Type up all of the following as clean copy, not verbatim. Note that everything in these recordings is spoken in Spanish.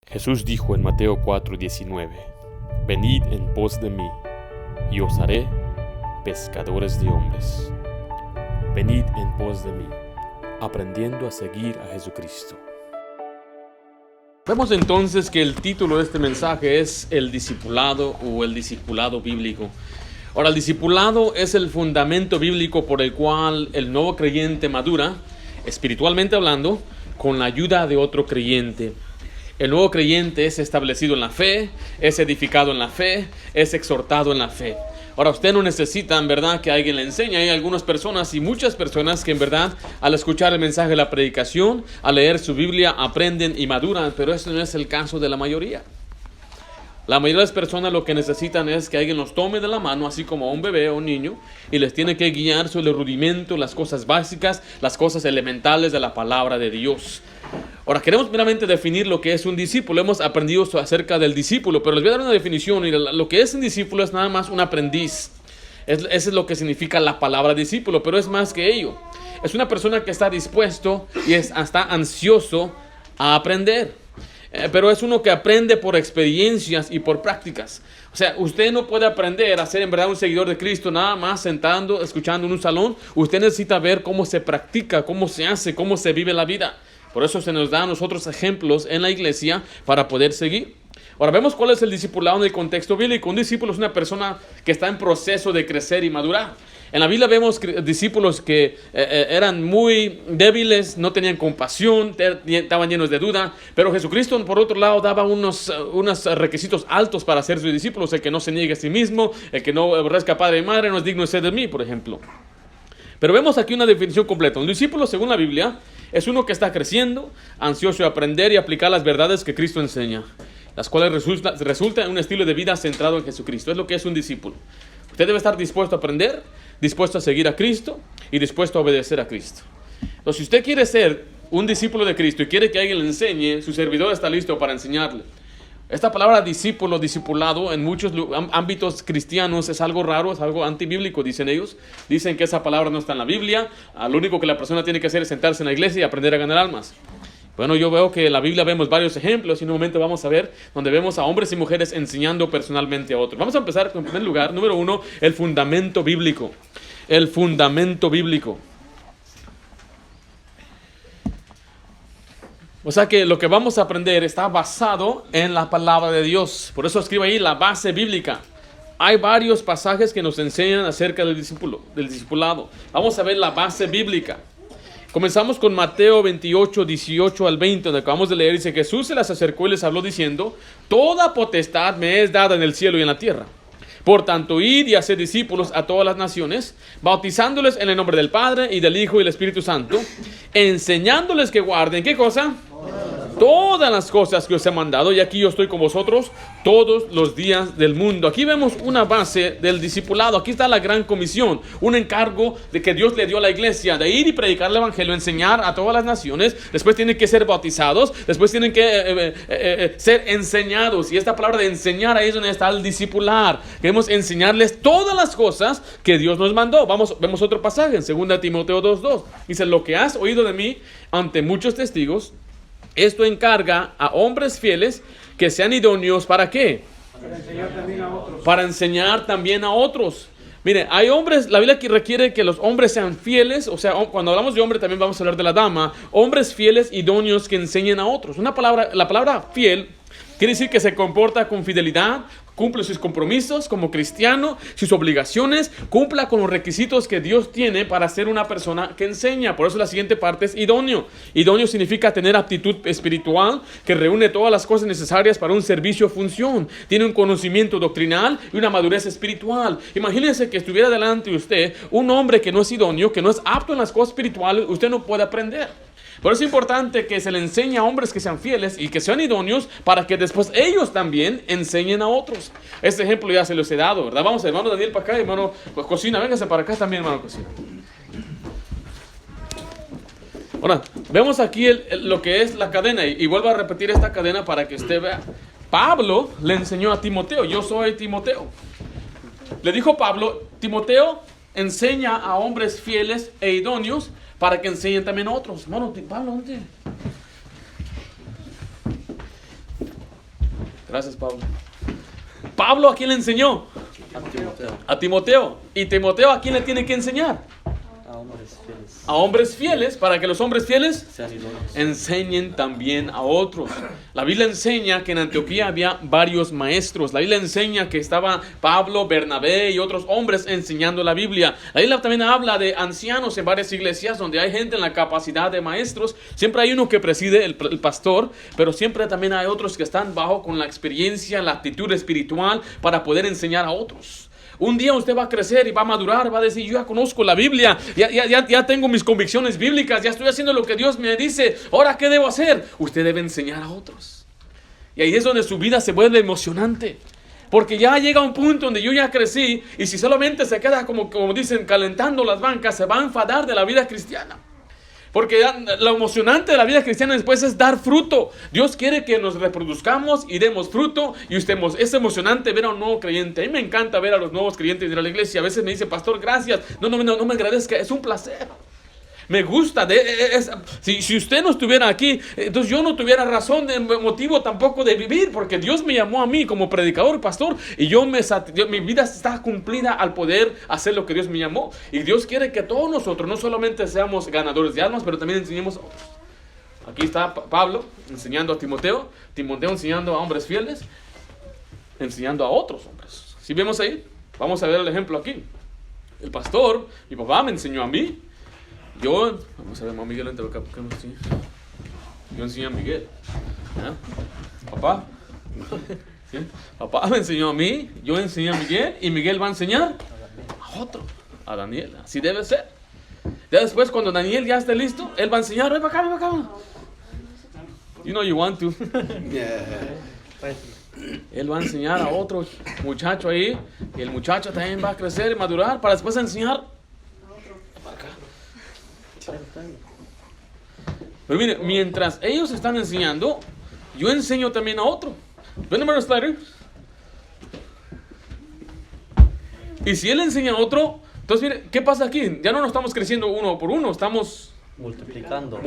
Jesús dijo en Mateo 4:19: Venid en pos de mí, y os haré pescadores de hombres. Venid en pos de mí, aprendiendo a seguir a Jesucristo. Vemos entonces que el título de este mensaje es el discipulado o el discipulado bíblico. Ahora, el discipulado es el fundamento bíblico por el cual el nuevo creyente madura, espiritualmente hablando, con la ayuda de otro creyente. El nuevo creyente es establecido en la fe, es edificado en la fe, es exhortado en la fe. Ahora, usted no necesita, en verdad, que alguien le enseñe. Hay algunas personas y muchas personas que, en verdad, al escuchar el mensaje de la predicación, al leer su Biblia, aprenden y maduran, pero eso no es el caso de la mayoría. La mayoría de las personas lo que necesitan es que alguien los tome de la mano, así como a un bebé o un niño, y les tiene que guiar sobre el rudimento, las cosas básicas, las cosas elementales de la palabra de Dios. Ahora, queremos meramente definir lo que es un discípulo. Hemos aprendido acerca del discípulo, pero les voy a dar una definición. Y lo que es un discípulo es nada más un aprendiz. Eso es lo que significa la palabra discípulo, pero es más que ello. Es una persona que está dispuesto y está ansioso a aprender. Pero es uno que aprende por experiencias y por prácticas. O sea, usted no puede aprender a ser en verdad un seguidor de Cristo nada más sentando, escuchando en un salón. Usted necesita ver cómo se practica, cómo se hace, cómo se vive la vida. Por eso se nos da a nosotros ejemplos en la iglesia para poder seguir. Ahora vemos cuál es el discipulado en el contexto bíblico. Un discípulo es una persona que está en proceso de crecer y madurar. En la Biblia vemos discípulos que eran muy débiles, no tenían compasión, estaban llenos de duda. Pero Jesucristo, por otro lado, daba unos requisitos altos para ser sus discípulos. El que no se niegue a sí mismo, el que no aborrezca a padre y madre, no es digno de ser de mí, por ejemplo. Pero vemos aquí una definición completa. Un discípulo, según la Biblia, es uno que está creciendo, ansioso de aprender y aplicar las verdades que Cristo enseña, las cuales resulta en un estilo de vida centrado en Jesucristo. Es lo que es un discípulo. Usted debe estar dispuesto a aprender, dispuesto a seguir a Cristo y dispuesto a obedecer a Cristo. Entonces, si usted quiere ser un discípulo de Cristo y quiere que alguien le enseñe, su servidor está listo para enseñarle. Esta palabra discípulo, discipulado, en muchos ámbitos cristianos es algo raro, es algo antibíblico, dicen ellos. Dicen que esa palabra no está en la Biblia. Lo único que la persona tiene que hacer es sentarse en la iglesia y aprender a ganar almas. Bueno, yo veo que en la Biblia vemos varios ejemplos y en un momento vamos a ver donde vemos a hombres y mujeres enseñando personalmente a otros. Vamos a empezar en primer lugar, número 1, el fundamento bíblico. El fundamento bíblico. O sea que lo que vamos a aprender está basado en la palabra de Dios. Por eso escribo ahí la base bíblica. Hay varios pasajes que nos enseñan acerca del discipulado. Vamos a ver la base bíblica. Comenzamos con Mateo 28, 18 al 20, donde acabamos de leer. Dice: Jesús se les acercó y les habló diciendo: Toda potestad me es dada en el cielo y en la tierra. Por tanto, id y haced discípulos a todas las naciones, bautizándoles en el nombre del Padre y del Hijo y del Espíritu Santo, enseñándoles que guarden, ¿qué cosa? Todas las cosas que os he mandado, y aquí yo estoy con vosotros todos los días del mundo. Aquí vemos una base del discipulado. Aquí está la gran comisión, un encargo de que Dios le dio a la iglesia de ir y predicar el evangelio, enseñar a todas las naciones. Después tienen que ser bautizados, después tienen que ser enseñados. Y esta palabra de enseñar, ahí es donde está el discipular. Queremos enseñarles todas las cosas que Dios nos mandó. Vemos otro pasaje en 2 Timoteo 2:2. Dice: Lo que has oído de mí ante muchos testigos, esto encarga a hombres fieles que sean idóneos. ¿Para qué? Para enseñar también a otros. Para enseñar también a otros. Mire, hay hombres, la Biblia requiere que los hombres sean fieles. O sea, cuando hablamos de hombre también vamos a hablar de la dama. Hombres fieles, idóneos, que enseñen a otros. La palabra fiel quiere decir que se comporta con fidelidad, cumple sus compromisos como cristiano, sus obligaciones, cumpla con los requisitos que Dios tiene para ser una persona que enseña. Por eso la siguiente parte es idóneo. Idóneo significa tener aptitud espiritual, que reúne todas las cosas necesarias para un servicio o función. Tiene un conocimiento doctrinal y una madurez espiritual. Imagínense que estuviera delante de usted un hombre que no es idóneo, que no es apto en las cosas espirituales. Usted no puede aprender. Por eso es importante que se le enseñe a hombres que sean fieles y que sean idóneos para que después ellos también enseñen a otros. Este ejemplo ya se los he dado, ¿verdad? Vamos, hermano Daniel, para acá, hermano Cocina, véngase para acá también, hermano Cocina. Ahora, vemos aquí lo que es la cadena y vuelvo a repetir esta cadena para que usted vea. Pablo le enseñó a Timoteo: yo soy Timoteo. Le dijo Pablo: Timoteo, enseña a hombres fieles e idóneos para que enseñen también a otros. Hermano, Pablo, ¿dónde? Gracias, Pablo. Pablo, ¿a quién le enseñó? A Timoteo. ¿Y Timoteo a quién le tiene que enseñar? A hombres fieles, para que los hombres fieles enseñen también a otros. La Biblia enseña que en Antioquía había varios maestros. La Biblia enseña que estaba Pablo, Bernabé y otros hombres enseñando la Biblia. La Biblia también habla de ancianos en varias iglesias donde hay gente en la capacidad de maestros. Siempre hay uno que preside, el pastor, pero siempre también hay otros que están bajo con la experiencia, la actitud espiritual para poder enseñar a otros. Un día usted va a crecer y va a madurar, va a decir, yo ya conozco la Biblia, ya tengo mis convicciones bíblicas, ya estoy haciendo lo que Dios me dice, ahora ¿qué debo hacer? Usted debe enseñar a otros. Y ahí es donde su vida se vuelve emocionante. Porque ya llega un punto donde yo ya crecí y si solamente se queda como dicen, calentando las bancas, se va a enfadar de la vida cristiana. Porque lo emocionante de la vida cristiana después es dar fruto. Dios quiere que nos reproduzcamos y demos fruto. Y es emocionante ver a un nuevo creyente. A mí me encanta ver a los nuevos creyentes ir a la iglesia. A veces me dice, pastor, gracias. No me agradezca. Es un placer. Me gusta. Si usted no estuviera aquí, entonces yo no tuviera razón, motivo tampoco de vivir. Porque Dios me llamó a mí como predicador, pastor. Y mi vida está cumplida al poder hacer lo que Dios me llamó. Y Dios quiere que todos nosotros no solamente seamos ganadores de almas, pero también enseñemos a otros. Aquí está Pablo enseñando a Timoteo. Timoteo enseñando a hombres fieles. Enseñando a otros hombres. Si vemos ahí, vamos a ver el ejemplo aquí. El pastor, mi papá me enseñó a mí. Vamos a ver, Miguel, yo enseño a Miguel. Papá. ¿Sí? Papá me enseñó a mí, yo enseñé a Miguel y Miguel va a enseñar a otro, a Daniel. Así debe ser. Ya después, cuando Daniel ya esté listo, él va a enseñar, ven para acá. You know you want to. Él va a enseñar a otro muchacho ahí y el muchacho también va a crecer y madurar para después enseñar. Pero mire, mientras ellos están enseñando, yo enseño también a otro. ¿Ven, hermano Slider? Y si él enseña a otro, entonces mire, ¿qué pasa aquí? Ya no nos estamos creciendo uno por uno, estamos multiplicando.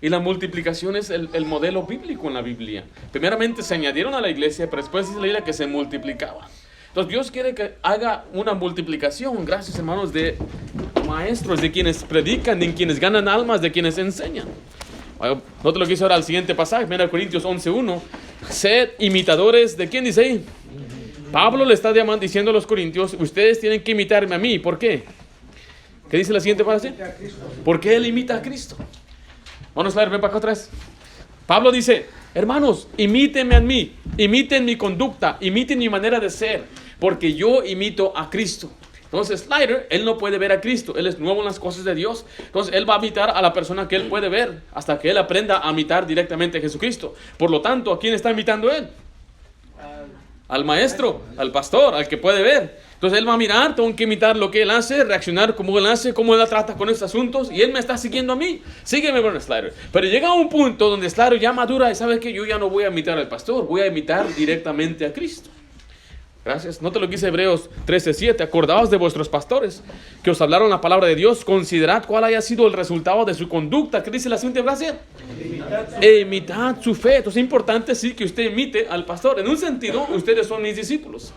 Y la multiplicación es el modelo bíblico en la Biblia. Primeramente se añadieron a la iglesia, pero después dice la Biblia que se multiplicaban. Entonces Dios quiere que haga una multiplicación, gracias hermanos, de maestros, de quienes predican, de quienes ganan almas, de quienes enseñan. Note lo que dice ahora el siguiente pasaje, 1 Corintios 11:1. Sed imitadores, ¿de quién dice ahí? Pablo le está diciendo a los corintios, ustedes tienen que imitarme a mí. ¿Por qué? ¿Qué dice la siguiente frase? Porque él imita a Cristo. Vamos a ver, ven para acá otra vez. Pablo dice, hermanos, imítenme a mí, imiten mi conducta, imiten mi manera de ser, porque yo imito a Cristo. Entonces Slider, él no puede ver a Cristo, él es nuevo en las cosas de Dios, entonces él va a imitar a la persona que él puede ver, hasta que él aprenda a imitar directamente a Jesucristo. Por lo tanto, ¿a quién está imitando él? Al maestro, al pastor, al que puede ver. Entonces él va a mirar, tengo que imitar lo que él hace, reaccionar como él hace, cómo él trata con estos asuntos, y él me está siguiendo a mí. Sígueme, bueno, Slider. Pero llega a un punto donde Slider ya madura y sabe que yo ya no voy a imitar al pastor, voy a imitar directamente a Cristo. Gracias. Note lo que dice Hebreos 13:7. Acordaos de vuestros pastores que os hablaron la palabra de Dios. Considerad cuál haya sido el resultado de su conducta. ¿Qué dice la siguiente frase? Imitad su fe. Entonces es importante sí que usted imite al pastor. En un sentido, ustedes son mis discípulos.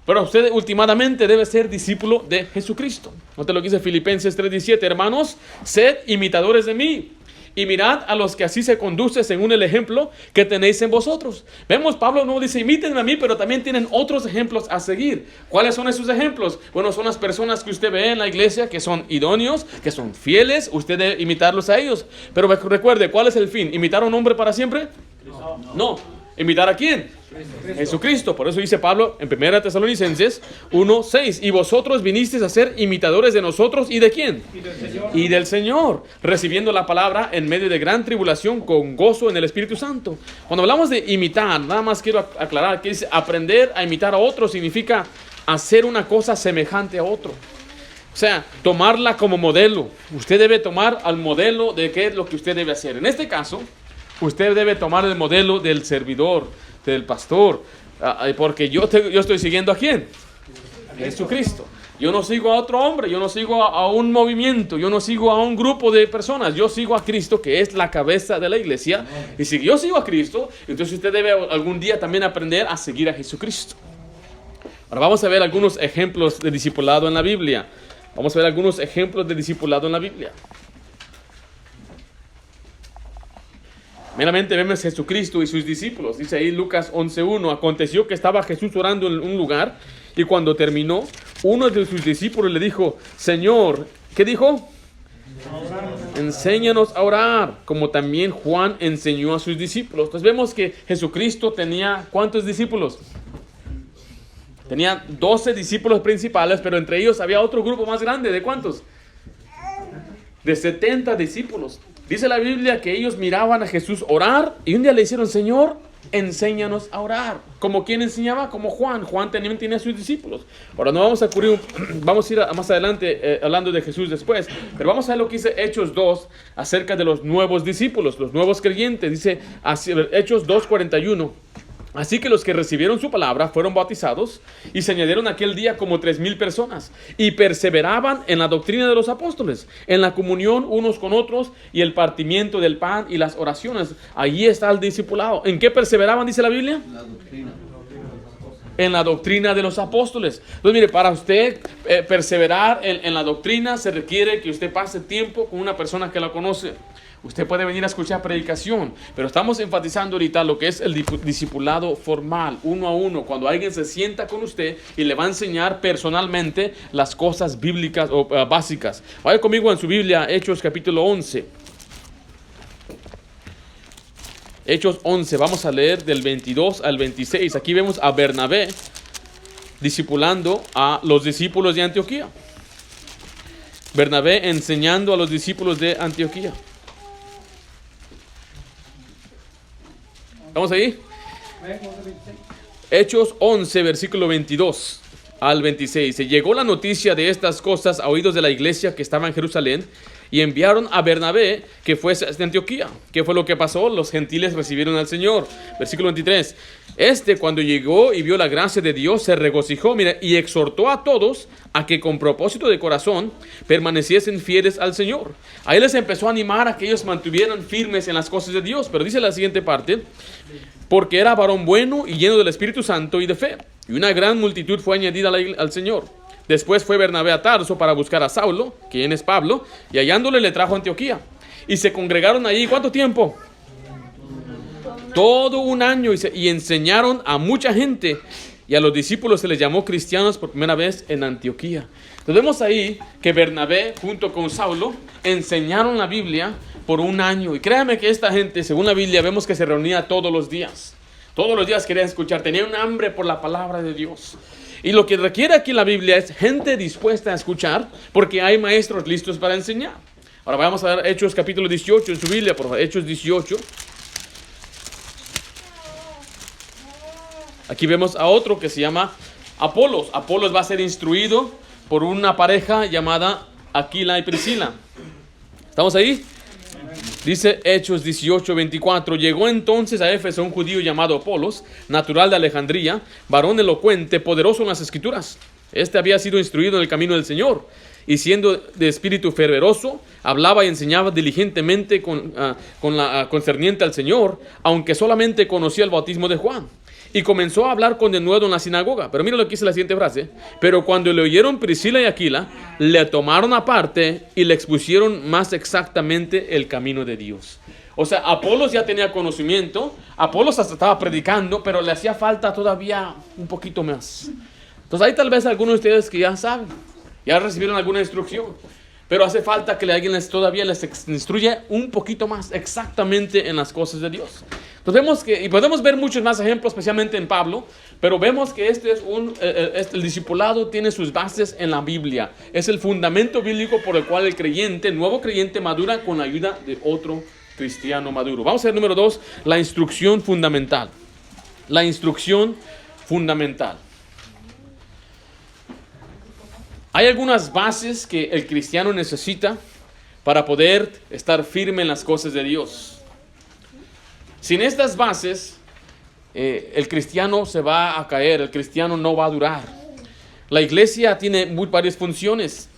Pero usted últimamente debe ser discípulo de Jesucristo. Note lo que dice Filipenses 3:17. Hermanos, sed imitadores de mí. Y mirad a los que así se conducen según el ejemplo que tenéis en vosotros. Vemos, Pablo no dice imítenme a mí, pero también tienen otros ejemplos a seguir. ¿Cuáles son esos ejemplos? Bueno, son las personas que usted ve en la iglesia que son idóneos, que son fieles. Usted debe imitarlos a ellos. Pero recuerde, ¿cuál es el fin? ¿Imitar a un hombre para siempre? No. ¿Imitar a quién? Jesucristo. Por eso dice Pablo en 1 Tesalonicenses 1:6. Y vosotros vinisteis a ser imitadores de nosotros. ¿Y de quién? Y del Señor. Recibiendo la palabra en medio de gran tribulación con gozo en el Espíritu Santo. Cuando hablamos de imitar, nada más quiero aclarar que dice aprender a imitar a otro significa hacer una cosa semejante a otro. O sea, tomarla como modelo. Usted debe tomar al modelo de qué es lo que usted debe hacer. En este caso, usted debe tomar el modelo del servidor, del pastor, porque yo estoy siguiendo ¿a quién? Jesucristo. Yo no sigo a otro hombre, yo no sigo a un movimiento, yo no sigo a un grupo de personas. Yo sigo a Cristo, que es la cabeza de la iglesia. Y si yo sigo a Cristo, entonces usted debe algún día también aprender a seguir a Jesucristo. Ahora vamos a ver algunos ejemplos de discipulado en la Biblia. Vamos a ver algunos ejemplos de discipulado en la Biblia. Meramente vemos Jesucristo y sus discípulos. Dice ahí Lucas 11:1. Aconteció que estaba Jesús orando en un lugar, y cuando terminó, uno de sus discípulos le dijo: Señor, ¿qué dijo? Enséñanos a orar, como también Juan enseñó a sus discípulos. Entonces vemos que Jesucristo tenía ¿cuántos discípulos? Tenía 12 discípulos principales, pero entre ellos había otro grupo más grande. ¿De cuántos? De 70 discípulos. Dice la Biblia que ellos miraban a Jesús orar y un día le dijeron: Señor, enséñanos a orar. ¿Como quién enseñaba? Como Juan. Juan también tenía a sus discípulos. Ahora no vamos a vamos a ir más adelante hablando de Jesús después, pero vamos a ver lo que dice Hechos 2 acerca de los nuevos discípulos, los nuevos creyentes. Dice Hechos 2:41. Así que los que recibieron su palabra fueron bautizados, y se añadieron aquel día como 3,000 personas, y perseveraban en la doctrina de los apóstoles, en la comunión unos con otros, y el partimiento del pan y las oraciones. Allí está el discipulado. ¿En qué perseveraban, dice la Biblia? La doctrina. En la doctrina de los apóstoles. Entonces mire, para usted perseverar en la doctrina se requiere que usted pase tiempo con una persona que la conoce. Usted puede venir a escuchar predicación, pero estamos enfatizando ahorita lo que es el discipulado formal, uno a uno, cuando alguien se sienta con usted y le va a enseñar personalmente las cosas bíblicas o básicas. Vaya conmigo en su Biblia, Hechos capítulo 11. Hechos 11, vamos a leer del 22 al 26. Aquí vemos a Bernabé discipulando a los discípulos de Antioquía. Bernabé enseñando a los discípulos de Antioquía. ¿Estamos ahí? Hechos 11, versículo 22 al 26. Se llegó la noticia de estas cosas a oídos de la iglesia que estaba en Jerusalén, y enviaron a Bernabé que fuese a Antioquía. ¿Qué fue lo que pasó? Los gentiles recibieron al Señor. Versículo 23. Cuando llegó y vio la gracia de Dios, se regocijó, mira, y exhortó a todos a que con propósito de corazón permaneciesen fieles al Señor. Ahí les empezó a animar a que ellos mantuvieran firmes en las cosas de Dios. Pero dice la siguiente parte: porque era varón bueno y lleno del Espíritu Santo y de fe, y una gran multitud fue añadida al Señor. Después fue Bernabé a Tarso para buscar a Saulo, quien es Pablo, y hallándole le trajo a Antioquía. Y se congregaron allí, ¿cuánto tiempo? Todo un año, y enseñaron a mucha gente, y a los discípulos se les llamó cristianos por primera vez en Antioquía. Entonces vemos ahí que Bernabé junto con Saulo enseñaron la Biblia por un año. Y créanme que esta gente, según la Biblia, vemos que se reunía todos los días. Todos los días querían escuchar, tenían un hambre por la palabra de Dios. Y lo que requiere aquí la Biblia es gente dispuesta a escuchar, porque hay maestros listos para enseñar. Ahora vamos a ver Hechos capítulo 18 en su Biblia, por favor. Hechos 18. Aquí vemos a otro que se llama Apolos. Apolos va a ser instruido por una pareja llamada Aquila y Priscila. ¿Estamos ahí? Dice Hechos 18:24. Llegó entonces a Éfeso un judío llamado Apolos, natural de Alejandría, varón elocuente, poderoso en las escrituras. Había sido instruido en el camino del Señor, y siendo de espíritu fervoroso, hablaba y enseñaba diligentemente concerniente al Señor, aunque solamente conocía el bautismo de Juan. Y comenzó a hablar con denuedo en la sinagoga. Pero mira lo que dice la siguiente frase. Pero cuando le oyeron Priscila y Aquila, le tomaron aparte y le expusieron más exactamente el camino de Dios. O sea, Apolos ya tenía conocimiento, Apolos hasta estaba predicando, pero le hacía falta todavía un poquito más. Entonces hay tal vez algunos de ustedes que ya saben, ya recibieron alguna instrucción, pero hace falta que alguien todavía les instruya un poquito más exactamente en las cosas de Dios. Entonces vemos y podemos ver muchos más ejemplos, especialmente en Pablo, pero vemos que el discipulado tiene sus bases en la Biblia. Es el fundamento bíblico por el cual el nuevo creyente madura con la ayuda de otro cristiano maduro. Vamos a ver número 2, la instrucción fundamental. La instrucción fundamental. Hay algunas bases que el cristiano necesita para poder estar firme en las cosas de Dios. Sin estas bases, el cristiano se va a caer, el cristiano no va a durar. La iglesia tiene varias funciones.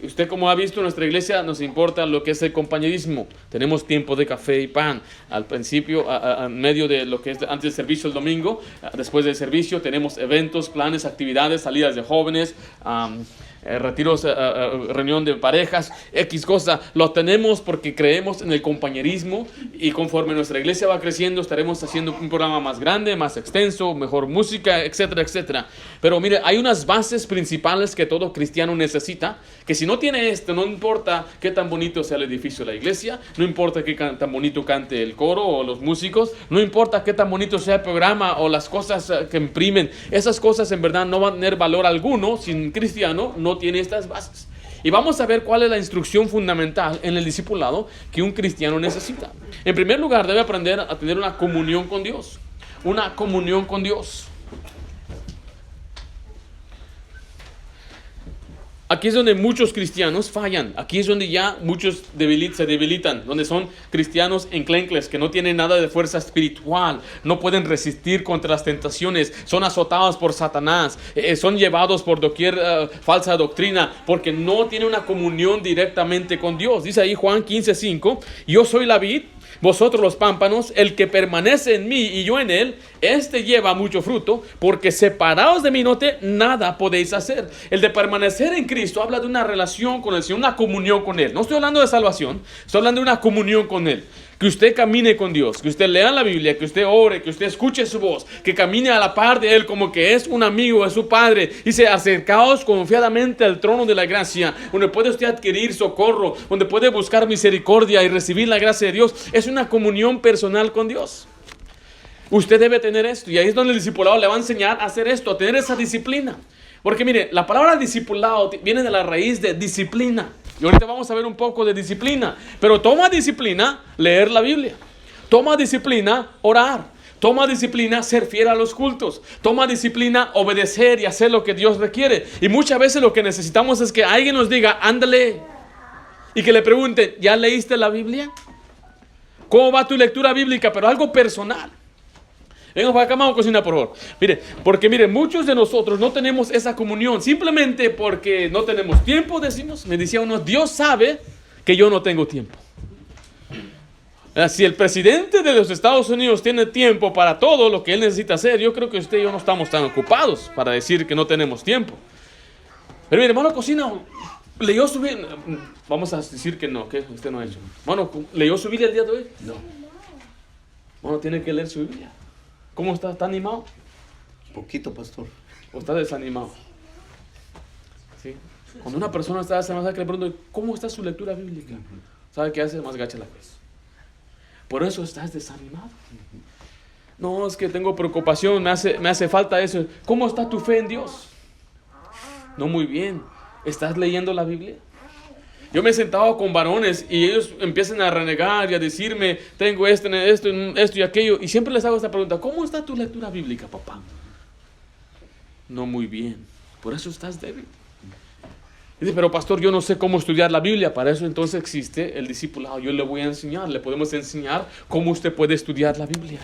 Usted, como ha visto, en nuestra iglesia nos importa lo que es el compañerismo. Tenemos tiempo de café y pan. Al principio, en medio de lo que es antes del servicio el domingo, después del servicio tenemos eventos, planes, actividades, salidas de jóvenes, retiros, reunión de parejas, X cosa. Lo tenemos porque creemos en el compañerismo, y conforme nuestra iglesia va creciendo estaremos haciendo un programa más grande, más extenso, mejor música, etcétera, etcétera. Pero mire, hay unas bases principales que todo cristiano necesita, que si no tiene esto, no importa qué tan bonito sea el edificio de la iglesia, no importa qué tan bonito cante el coro o los músicos, no importa qué tan bonito sea el programa o las cosas que imprimen, esas cosas en verdad no van a tener valor alguno si un cristiano no tiene estas bases. Y vamos a ver cuál es la instrucción fundamental en el discipulado que un cristiano necesita. En primer lugar, debe aprender a tener una comunión con Dios. Una comunión con Dios. Aquí es donde muchos cristianos fallan. Aquí es donde ya muchos se debilitan. Donde son cristianos enclencles, que no tienen nada de fuerza espiritual. No pueden resistir contra las tentaciones. Son azotados por Satanás. Son llevados por doquier falsa doctrina. Porque no tienen una comunión directamente con Dios. Dice ahí Juan 15:5. Yo soy la vid, vosotros los pámpanos. El que permanece en mí y yo en él, este lleva mucho fruto, porque separados de mí nada podéis hacer. El de permanecer en Cristo habla de una relación con el Señor, una comunión con Él. No estoy hablando de salvación, estoy hablando de una comunión con Él. Que usted camine con Dios, que usted lea la Biblia, que usted ore, que usted escuche su voz, que camine a la par de Él como que es un amigo, es su Padre. Dice, acercaos confiadamente al trono de la gracia, donde puede usted adquirir socorro, donde puede buscar misericordia y recibir la gracia de Dios. Es una comunión personal con Dios. Usted debe tener esto, y ahí es donde el discipulado le va a enseñar a hacer esto, a tener esa disciplina. Porque mire, la palabra discipulado viene de la raíz de disciplina. Y ahorita vamos a ver un poco de disciplina. Pero toma disciplina leer la Biblia. Toma disciplina orar. Toma disciplina ser fiel a los cultos. Toma disciplina obedecer y hacer lo que Dios requiere. Y muchas veces lo que necesitamos es que alguien nos diga, ándale. Y que le pregunten, ¿ya leíste la Biblia? ¿Cómo va tu lectura bíblica? Pero algo personal. Venga para acá, vamos a cocinar, por favor. Porque muchos de nosotros no tenemos esa comunión. Simplemente porque no tenemos tiempo, decimos. Me decía uno, Dios sabe que yo no tengo tiempo. Si el presidente de los Estados Unidos tiene tiempo para todo lo que él necesita hacer, yo creo que usted y yo no estamos tan ocupados para decir que no tenemos tiempo. Pero mire, hermano, cocina, leyó su Biblia. Vamos a decir que no, que usted no ha hecho. Hermano, ¿leyó su Biblia el día de hoy? No. Bueno, tiene que leer su Biblia. ¿Cómo está? ¿Está animado? Poquito, pastor. ¿O está desanimado? ¿Sí? Cuando una persona está desanimada, le pregunto, ¿cómo está su lectura bíblica? ¿Sabe qué hace? Más gacha la cabeza. Por eso estás desanimado. No, es que tengo preocupación, me hace falta eso. ¿Cómo está tu fe en Dios? No, muy bien. ¿Estás leyendo la Biblia? Yo me he sentado con varones y ellos empiezan a renegar y a decirme, tengo esto y aquello. Y siempre les hago esta pregunta, ¿cómo está tu lectura bíblica, papá? No, muy bien. Por eso estás débil. Dice, pero pastor, yo no sé cómo estudiar la Biblia. Para eso entonces existe el discipulado. Yo le voy a enseñar, le podemos enseñar cómo usted puede estudiar la Biblia.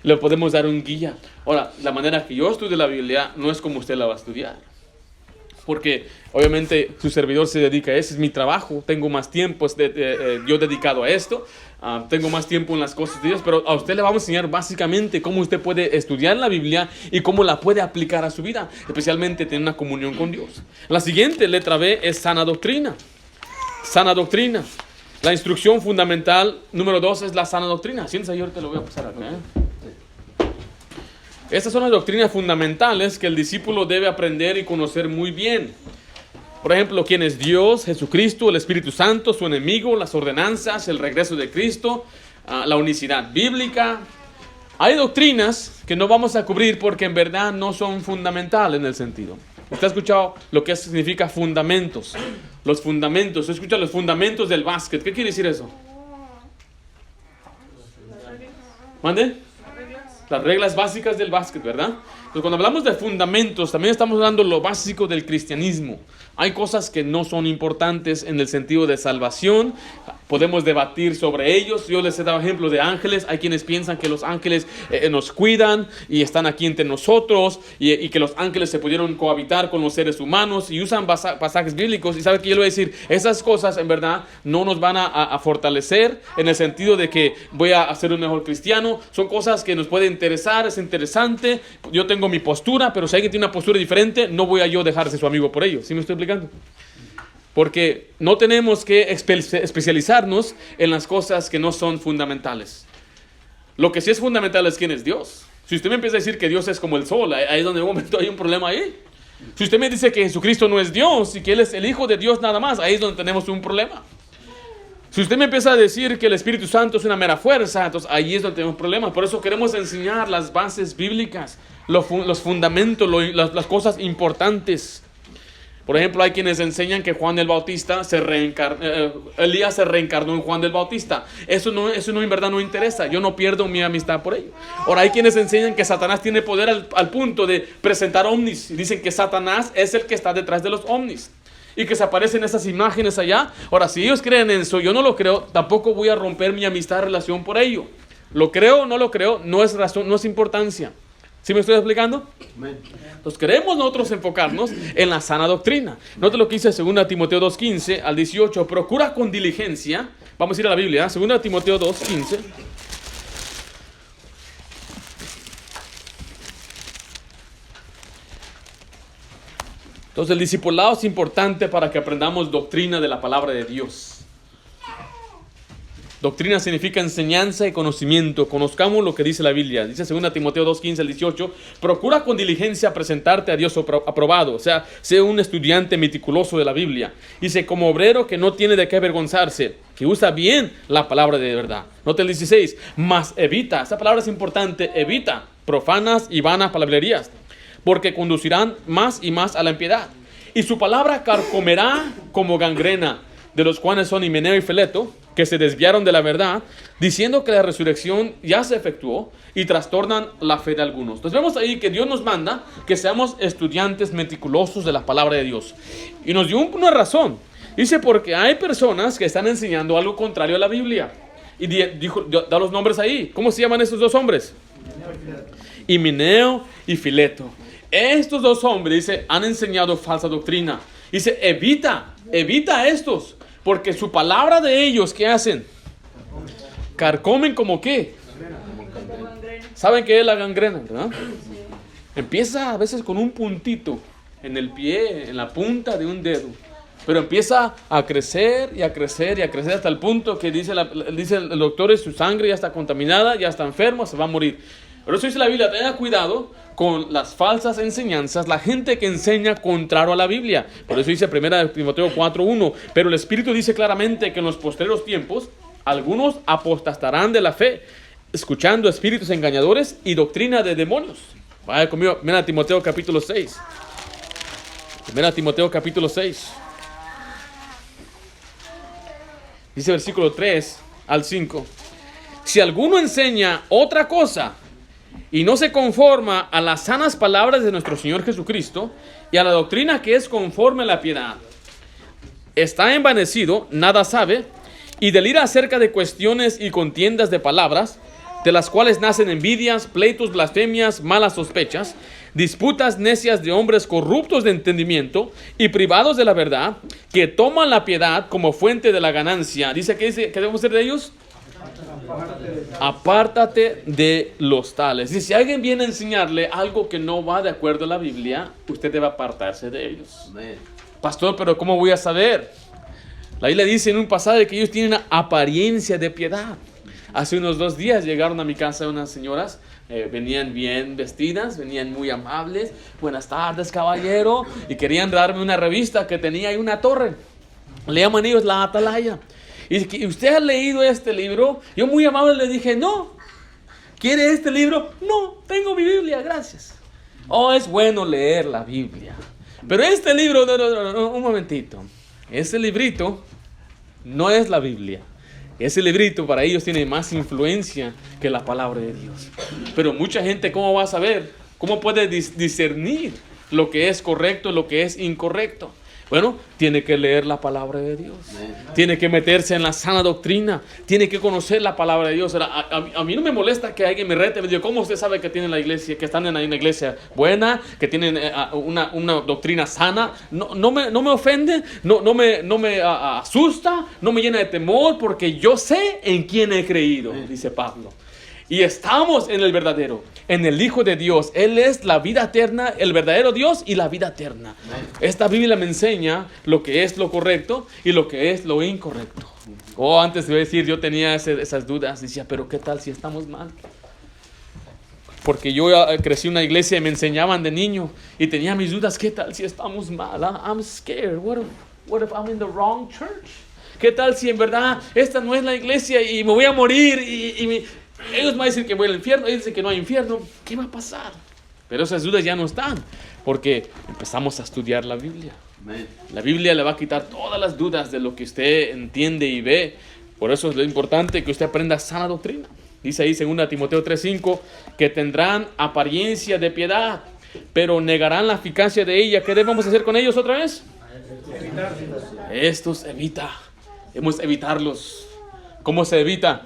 Le podemos dar un guía. Ahora, la manera que yo estudio la Biblia no es como usted la va a estudiar. Porque obviamente su servidor se dedica a eso, es mi trabajo, tengo más tiempo yo dedicado a esto, tengo más tiempo en las cosas de Dios, pero a usted le vamos a enseñar básicamente cómo usted puede estudiar la Biblia y cómo la puede aplicar a su vida, especialmente tener una comunión con Dios. La siguiente, letra B, es sana doctrina. Sana doctrina. La instrucción fundamental número 2 es la sana doctrina. Siéntese ahí, ahorita lo voy a pasar acá. Estas son las doctrinas fundamentales que el discípulo debe aprender y conocer muy bien. Por ejemplo, quién es Dios, Jesucristo, el Espíritu Santo, su enemigo, las ordenanzas, el regreso de Cristo, la unicidad bíblica. Hay doctrinas que no vamos a cubrir porque en verdad no son fundamentales en el sentido. Usted ha escuchado lo que significa fundamentos. Los fundamentos, usted escucha los fundamentos del básquet. ¿Qué quiere decir eso? ¿Mande? las reglas básicas del básquet, ¿verdad? Entonces, cuando hablamos de fundamentos, también estamos hablando de lo básico del cristianismo. Hay cosas que no son importantes en el sentido de salvación. Podemos debatir sobre ellos. Yo les he dado ejemplos de ángeles. Hay quienes piensan que los ángeles nos cuidan y están aquí entre nosotros y que los ángeles se pudieron cohabitar con los seres humanos y usan pasajes bíblicos. Y sabe que yo le voy a decir, esas cosas en verdad no nos van a fortalecer en el sentido de que voy a ser un mejor cristiano. Son cosas que nos pueden interesar, es interesante. Yo tengo mi postura, pero si alguien tiene una postura diferente, no voy a yo dejarse su amigo por ello. ¿Sí me estoy explicando? Porque no tenemos que especializarnos en las cosas que no son fundamentales. Lo que sí es fundamental es quién es Dios. Si usted me empieza a decir que Dios es como el sol, ahí es donde en un momento hay un problema ahí. Si usted me dice que Jesucristo no es Dios y que Él es el Hijo de Dios nada más, ahí es donde tenemos un problema. Si usted me empieza a decir que el Espíritu Santo es una mera fuerza, entonces ahí es donde tenemos problemas. Por eso queremos enseñar las bases bíblicas, los fundamentos, las cosas importantes. Por ejemplo, hay quienes enseñan que Juan el Bautista Elías se reencarnó en Juan el Bautista. Eso no en verdad no interesa. Yo no pierdo mi amistad por ello. Ahora, hay quienes enseñan que Satanás tiene poder al punto de presentar ovnis. Dicen que Satanás es el que está detrás de los ovnis y que se aparecen esas imágenes allá. Ahora, si ellos creen en eso, yo no lo creo, tampoco voy a romper mi amistad, relación por ello. Lo creo o no lo creo, no es razón, no es importancia. ¿Sí me estoy explicando? Entonces queremos nosotros enfocarnos en la sana doctrina. Note lo que dice 2 Timoteo 2:15 al 18. Procura con diligencia. Vamos a ir a la Biblia, 2 Timoteo 2:15. Entonces el discipulado es importante para que aprendamos doctrina de la palabra de Dios. Doctrina significa enseñanza y conocimiento. Conozcamos lo que dice la Biblia. Dice 2 Timoteo 2:15 al 18. Procura con diligencia presentarte a Dios aprobado. O sea, sé un estudiante meticuloso de la Biblia. Dice, como obrero que no tiene de qué avergonzarse, que usa bien la palabra de verdad. Nota el 16. Mas evita, esta palabra es importante, evita profanas y vanas palabrerías, porque conducirán más y más a la impiedad. Y su palabra carcomerá como gangrena, de los cuales son Himeneo y Fileto, que se desviaron de la verdad, diciendo que la resurrección ya se efectuó y trastornan la fe de algunos. Entonces vemos ahí que Dios nos manda que seamos estudiantes meticulosos de la palabra de Dios. Y nos dio una razón. Dice, porque hay personas que están enseñando algo contrario a la Biblia. Y da los nombres ahí. ¿Cómo se llaman esos dos hombres? Himeneo y Fileto. Estos dos hombres, dice, han enseñado falsa doctrina. Dice, evita a estos. Porque su palabra de ellos, ¿qué hacen? Carcomen como qué. ¿Saben qué es la gangrena, verdad? Empieza a veces con un puntito en el pie, en la punta de un dedo. Pero empieza a crecer y a crecer y a crecer hasta el punto que dice el doctor, su sangre ya está contaminada, ya está enfermo, se va a morir. Por eso dice la Biblia, tenga cuidado con las falsas enseñanzas, la gente que enseña contrario a la Biblia. Por eso dice 1 Timoteo 4:1, pero el Espíritu dice claramente que en los postreros tiempos algunos apostatarán de la fe, escuchando espíritus engañadores y doctrina de demonios. Vaya conmigo, 1 Timoteo capítulo 6. 1 Timoteo capítulo 6. Dice versículo 3 al 5. Si alguno enseña otra cosa y no se conforma a las sanas palabras de nuestro Señor Jesucristo y a la doctrina que es conforme a la piedad, está envanecido, nada sabe, y delira acerca de cuestiones y contiendas de palabras, de las cuales nacen envidias, pleitos, blasfemias, malas sospechas, disputas necias de hombres corruptos de entendimiento y privados de la verdad, que toman la piedad como fuente de la ganancia. ¿Dice que debemos ser de ellos? Apártate de los tales. Si alguien viene a enseñarle algo que no va de acuerdo a la Biblia, usted debe apartarse de ellos. Pastor, pero ¿cómo voy a saber? La Biblia dice en un pasaje que ellos tienen una apariencia de piedad. Hace unos 2 días llegaron a mi casa unas señoras, venían bien vestidas, venían muy amables. Buenas tardes, caballero. Y querían darme una revista que tenía ahí una torre. Le llaman ellos la Atalaya. Y ¿usted ha leído este libro? Yo muy amable le dije, no. ¿Quiere este libro? No, tengo mi Biblia, gracias. Oh, es bueno leer la Biblia. Pero este libro, no, un momentito. Este librito no es la Biblia. Ese librito para ellos tiene más influencia que la palabra de Dios. Pero mucha gente, ¿cómo va a saber? ¿Cómo puede discernir lo que es correcto y lo que es incorrecto? Bueno, tiene que leer la palabra de Dios. Tiene que meterse en la sana doctrina. Tiene que conocer la palabra de Dios. A mí no me molesta que alguien me rete. Me diga, ¿cómo usted sabe que tienen la iglesia, que están en una iglesia buena, que tienen una doctrina sana? No me ofende, no me asusta, no me llena de temor, porque yo sé en quién he creído, dice Pablo. Y estamos en el verdadero, en el Hijo de Dios. Él es la vida eterna, el verdadero Dios y la vida eterna. Esta Biblia me enseña lo que es lo correcto y lo que es lo incorrecto. Antes de decir, yo tenía esas dudas. Decía, pero ¿qué tal si estamos mal? Porque yo crecí en una iglesia y me enseñaban de niño y tenía mis dudas. ¿Qué tal si estamos mal? I'm scared. What if I'm in the wrong church? ¿Qué tal si en verdad esta no es la iglesia y me voy a morir ellos me van a decir que voy al infierno, ellos dicen que no hay infierno? ¿Qué va a pasar? Pero esas dudas ya no están, porque empezamos a estudiar la Biblia. La Biblia le va a quitar todas las dudas de lo que usted entiende y ve. Por eso es lo importante que usted aprenda sana doctrina. Dice ahí 2 Timoteo 3:5, que tendrán apariencia de piedad, pero negarán la eficacia de ella. ¿Qué debemos hacer con ellos otra vez? Estos debemos evitarlos. ¿Cómo se evita?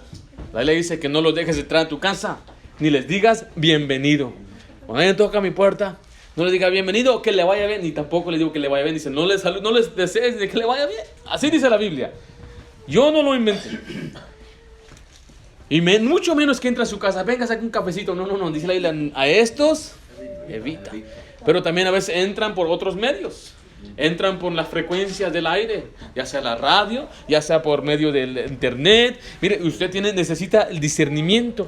La ley dice que no los dejes entrar a tu casa, ni les digas bienvenido. Cuando alguien toca mi puerta, no les diga bienvenido o que le vaya bien, ni tampoco le digo que le vaya bien. Dice, no les desees de que le vaya bien. Así dice la Biblia. Yo no lo inventé. Y mucho menos que entre a su casa, venga, saque un cafecito. No, dice la Biblia, a estos evita. Pero también a veces entran por otros medios. Entran por las frecuencias del aire, ya sea la radio, ya sea por medio del internet. Mire, usted necesita el discernimiento.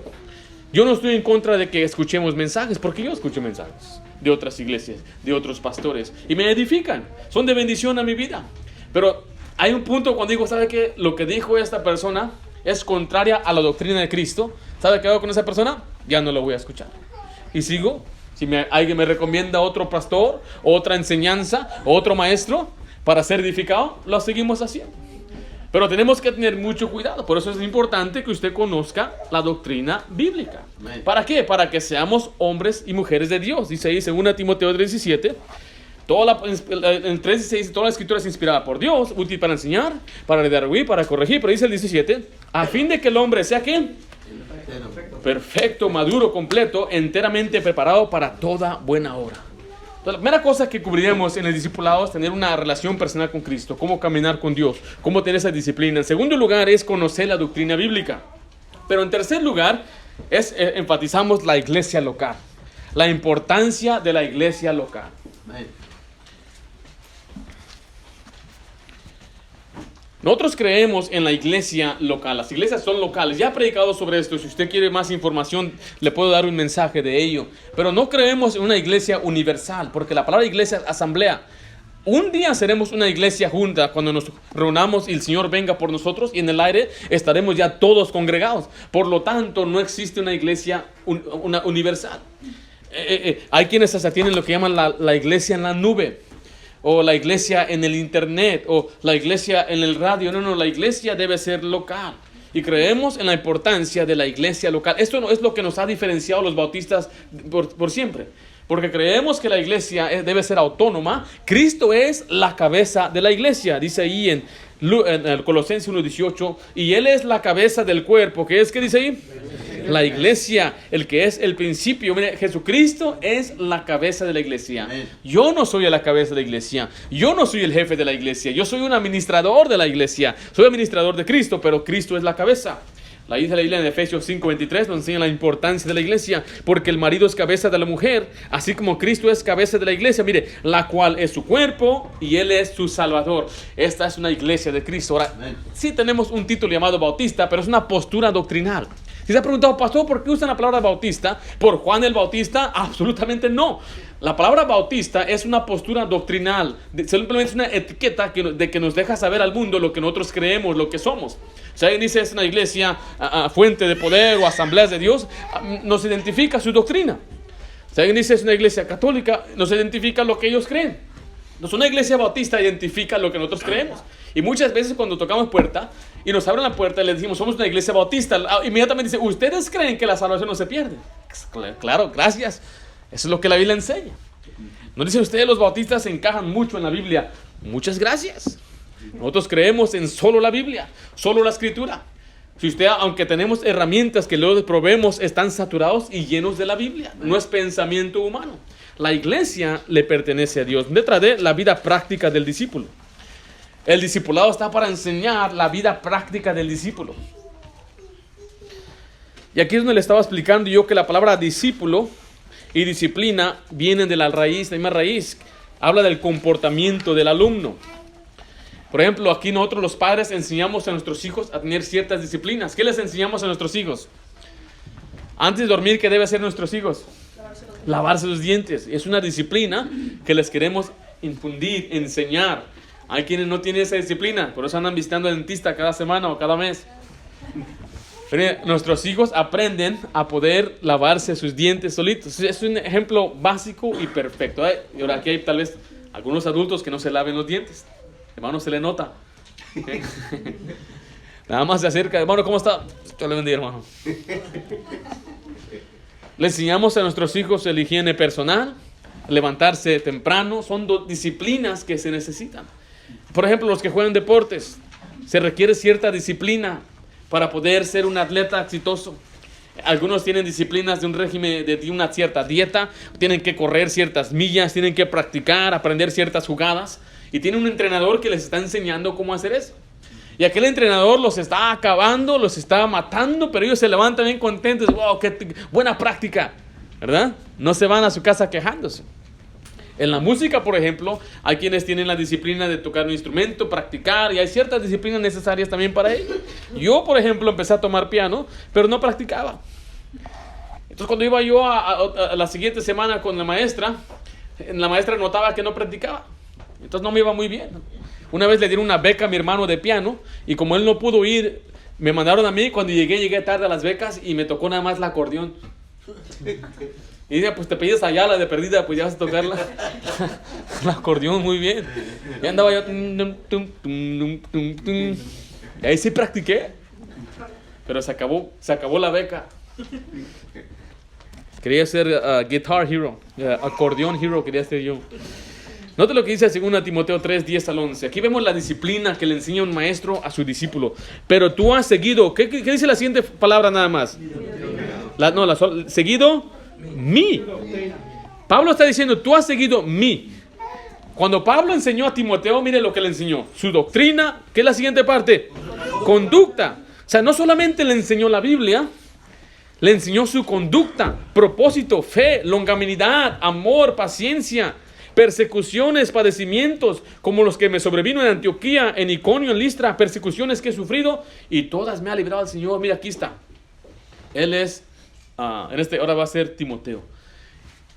Yo no estoy en contra de que escuchemos mensajes, porque yo escucho mensajes de otras iglesias, de otros pastores, y me edifican, son de bendición a mi vida. Pero hay un punto cuando digo, ¿sabe qué? Lo que dijo esta persona es contraria a la doctrina de Cristo. ¿Sabe qué hago con esa persona? Ya no lo voy a escuchar. Y sigo. Si alguien me recomienda otro pastor, otra enseñanza, otro maestro para ser edificado, lo seguimos haciendo. Pero tenemos que tener mucho cuidado. Por eso es importante que usted conozca la doctrina bíblica. ¿Para qué? Para que seamos hombres y mujeres de Dios. Dice ahí 2 Timoteo 3:17. En 3:16, toda la escritura es inspirada por Dios, útil para enseñar, para redarguir, para corregir. Pero dice el 17, a fin de que el hombre sea ¿qué? Perfecto, maduro, completo, enteramente preparado para toda buena obra. Entonces, la primera cosa que cubriremos en el discipulado es tener una relación personal con Cristo, cómo caminar con Dios, cómo tener esa disciplina. En segundo lugar es conocer la doctrina bíblica. Pero en tercer lugar enfatizamos la iglesia local, la importancia de la iglesia local. Nosotros creemos en la iglesia local. Las iglesias son locales. Ya he predicado sobre esto. Si usted quiere más información, le puedo dar un mensaje de ello. Pero no creemos en una iglesia universal, porque la palabra iglesia es asamblea. Un día seremos una iglesia junta cuando nos reunamos y el Señor venga por nosotros, y en el aire estaremos ya todos congregados. Por lo tanto, no existe una iglesia universal. Hay quienes hasta tienen lo que llaman la iglesia en la nube, o la iglesia en el internet, o la iglesia en el radio. No, la iglesia debe ser local. Y creemos en la importancia de la iglesia local. Esto no es lo que nos ha diferenciado a los bautistas por siempre. Porque creemos que la iglesia debe ser autónoma. Cristo es la cabeza de la iglesia. Dice ahí en Colosenses 1:18. Y Él es la cabeza del cuerpo. ¿Qué dice ahí? La iglesia, el que es el principio. Mire, Jesucristo es la cabeza de la iglesia. Yo no soy la cabeza de la iglesia. Yo no soy el jefe de la iglesia. Yo soy un administrador de la iglesia. Soy administrador de Cristo, pero Cristo es la cabeza. La dice la Biblia en Efesios 5:23, nos enseña la importancia de la iglesia, porque el marido es cabeza de la mujer, así como Cristo es cabeza de la iglesia, mire, la cual es su cuerpo y Él es su Salvador. Esta es una iglesia de Cristo. Ahora, sí tenemos un título llamado bautista, pero es una postura doctrinal. Si se ha preguntado, pastor, ¿por qué usan la palabra bautista? ¿Por Juan el Bautista? Absolutamente no. La palabra bautista es una postura doctrinal, simplemente es una etiqueta de que nos deja saber al mundo lo que nosotros creemos, lo que somos. Si alguien dice es una iglesia fuente de poder o asambleas de Dios, nos identifica su doctrina. Si alguien dice es una iglesia católica, nos identifica lo que ellos creen. Una iglesia bautista identifica lo que nosotros creemos. Y muchas veces cuando tocamos puerta y nos abren la puerta y les decimos, somos una iglesia bautista, inmediatamente dice, ¿ustedes creen que la salvación no se pierde? Claro, gracias. Eso es lo que la Biblia enseña. Nos dice, ustedes los bautistas encajan mucho en la Biblia. Muchas gracias. Nosotros creemos en solo la Biblia, solo la Escritura. Si usted, aunque tenemos herramientas que luego probemos, están saturados y llenos de la Biblia. No es pensamiento humano. La iglesia le pertenece a Dios. Letra D, la vida práctica del discípulo. El discipulado está para enseñar la vida práctica del discípulo. Y aquí es donde le estaba explicando yo que la palabra discípulo y disciplina vienen de la misma raíz. Habla del comportamiento del alumno. Por ejemplo, aquí nosotros los padres enseñamos a nuestros hijos a tener ciertas disciplinas. ¿Qué les enseñamos a nuestros hijos? Antes de dormir, ¿qué debe hacer nuestros hijos? Lavarse los dientes. Es una disciplina que les queremos infundir, enseñar. Hay quienes no tienen esa disciplina, por eso andan visitando al dentista cada semana o cada mes. Pero nuestros hijos aprenden a poder lavarse sus dientes solitos. Es un ejemplo básico y perfecto. Y ahora aquí hay tal vez algunos adultos que no se laven los dientes. Hermano, se le nota. Nada más se acerca. Hermano, ¿cómo está? Yo le bendiga, hermano. Le enseñamos a nuestros hijos la higiene personal, levantarse temprano. Son disciplinas que se necesitan. Por ejemplo, los que juegan deportes, se requiere cierta disciplina para poder ser un atleta exitoso. Algunos tienen disciplinas de un régimen, de una cierta dieta, tienen que correr ciertas millas, tienen que practicar, aprender ciertas jugadas. Y tiene un entrenador que les está enseñando cómo hacer eso. Y aquel entrenador los está acabando, los está matando, pero ellos se levantan bien contentos. ¡Wow! ¡Qué buena práctica! ¿Verdad? No se van a su casa quejándose. En la música, por ejemplo, hay quienes tienen la disciplina de tocar un instrumento, practicar, y hay ciertas disciplinas necesarias también para ello. Yo, por ejemplo, empecé a tomar piano, pero no practicaba. Entonces, cuando iba yo a la siguiente semana con la maestra notaba que no practicaba. Entonces no me iba muy bien. Una vez le dieron una beca a mi hermano de piano y como él no pudo ir, me mandaron a mí. Cuando llegué tarde a las becas y me tocó nada más el acordeón. Y dije, pues te pides allá la de perdida, pues ya vas a tocarla. El acordeón, muy bien. Y andaba yo. Y ahí sí practiqué. Pero se acabó la beca. Quería ser guitar hero, acordeón hero quería ser yo. Note lo que dice 2 Timoteo 3, 10 al 11. Aquí vemos la disciplina que le enseña un maestro a su discípulo. Pero tú has seguido, ¿qué dice la siguiente palabra nada más? Seguido mí. Pablo está diciendo, tú has seguido mí. Cuando Pablo enseñó a Timoteo, mire lo que le enseñó. Su doctrina, ¿qué es la siguiente parte? Conducta. O sea, no solamente le enseñó la Biblia, le enseñó su conducta, propósito, fe, longanimidad, amor, paciencia, persecuciones, padecimientos, como los que me sobrevino en Antioquía, en Iconio, en Listra, persecuciones que he sufrido, y todas me ha librado el Señor. Mira, aquí está. Él es, ahora va a ser Timoteo.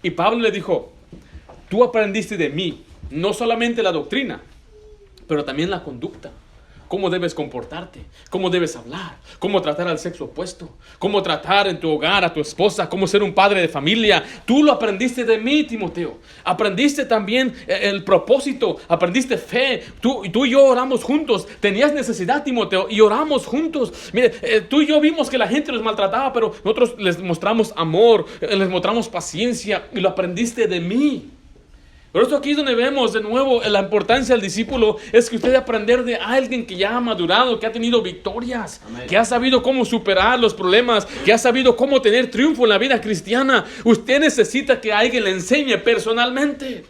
Y Pablo le dijo, tú aprendiste de mí, no solamente la doctrina, pero también la conducta. Cómo debes comportarte, cómo debes hablar, cómo tratar al sexo opuesto, cómo tratar en tu hogar a tu esposa, cómo ser un padre de familia. Tú lo aprendiste de mí, Timoteo. Aprendiste también el propósito, aprendiste fe. Tú y yo oramos juntos. Tenías necesidad, Timoteo, y oramos juntos. Mire, tú y yo vimos que la gente los maltrataba, pero nosotros les mostramos amor, les mostramos paciencia, y lo aprendiste de mí. Por eso aquí es donde vemos de nuevo la importancia del discípulo, es que usted debe aprender de alguien que ya ha madurado, que ha tenido victorias, Amén, que ha sabido cómo superar los problemas, que ha sabido cómo tener triunfo en la vida cristiana. Usted necesita que alguien le enseñe personalmente.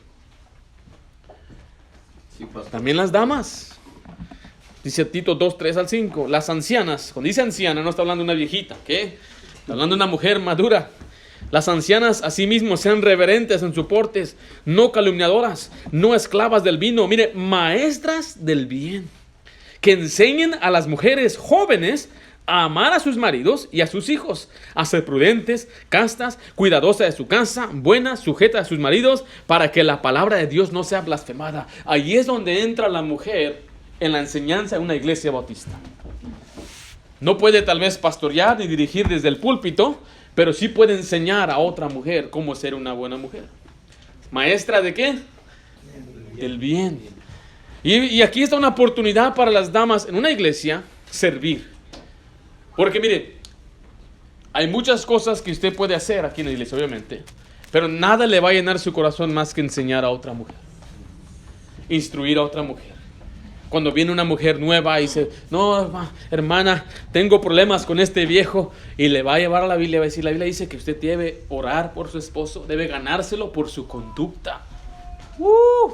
Sí, también las damas. Dice Tito 2, 3 al 5. Las ancianas, cuando dice anciana no está hablando de una viejita, ¿qué? Está hablando de una mujer madura. Las ancianas asimismo sean reverentes en sus portes, no calumniadoras, no esclavas del vino, mire, maestras del bien, que enseñen a las mujeres jóvenes a amar a sus maridos y a sus hijos, a ser prudentes, castas, cuidadosas de su casa, buenas, sujetas a sus maridos, para que la palabra de Dios no sea blasfemada. Ahí es donde entra la mujer en la enseñanza de una iglesia bautista. No puede tal vez pastorear ni dirigir desde el púlpito, pero sí puede enseñar a otra mujer cómo ser una buena mujer. ¿Maestra de qué? Del bien. Y aquí está una oportunidad para las damas en una iglesia servir. Porque mire, hay muchas cosas que usted puede hacer aquí en la iglesia, obviamente, pero nada le va a llenar su corazón más que enseñar a otra mujer, instruir a otra mujer. Cuando viene una mujer nueva y dice, no, hermana, tengo problemas con este viejo, y le va a llevar a la Biblia, va a decir, la Biblia dice que usted debe orar por su esposo, debe ganárselo por su conducta.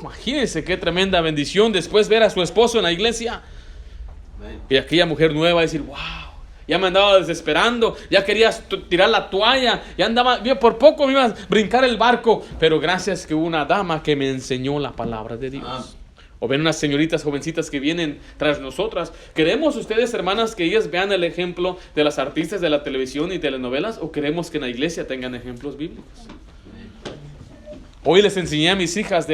Imagínense qué tremenda bendición después ver a su esposo en la iglesia. Y aquella mujer nueva va a decir, wow, ya me andaba desesperando, ya quería tirar la toalla, ya andaba, por poco me iba a brincar el barco, pero gracias que hubo una dama que me enseñó la palabra de Dios. O ven unas señoritas jovencitas que vienen tras nosotras. ¿Queremos ustedes, hermanas, que ellas vean el ejemplo de las artistas de la televisión y telenovelas? ¿O queremos que en la iglesia tengan ejemplos bíblicos? Hoy les enseñé a mis hijas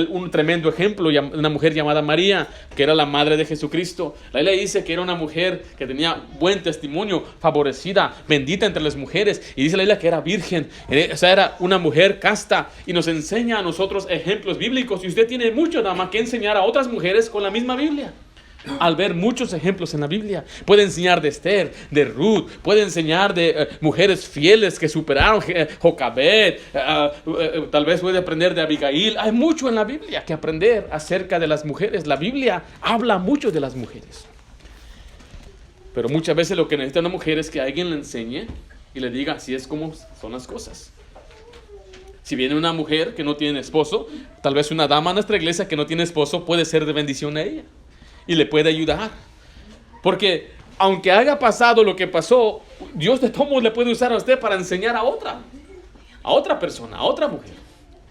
un tremendo ejemplo, una mujer llamada María, que era la madre de Jesucristo. La Biblia dice que era una mujer que tenía buen testimonio, favorecida, bendita entre las mujeres. Y dice la Biblia que era virgen, o sea, era una mujer casta. Y nos enseña a nosotros ejemplos bíblicos. Y usted tiene mucho, dama, que enseñar a otras mujeres con la misma Biblia. Al ver muchos ejemplos en la Biblia, puede enseñar de Esther, de Ruth, puede enseñar de mujeres fieles que superaron Jocabed, tal vez puede aprender de Abigail. Hay mucho en la Biblia que aprender acerca de las mujeres. La Biblia habla mucho de las mujeres, pero muchas veces lo que necesita una mujer es que alguien le enseñe y le diga así es como son las cosas. Si viene una mujer que no tiene esposo, tal vez una dama en nuestra iglesia que no tiene esposo puede ser de bendición a ella y le puede ayudar. Porque aunque haya pasado lo que pasó, Dios de todos modos le puede usar a usted para enseñar a otra persona, a otra mujer.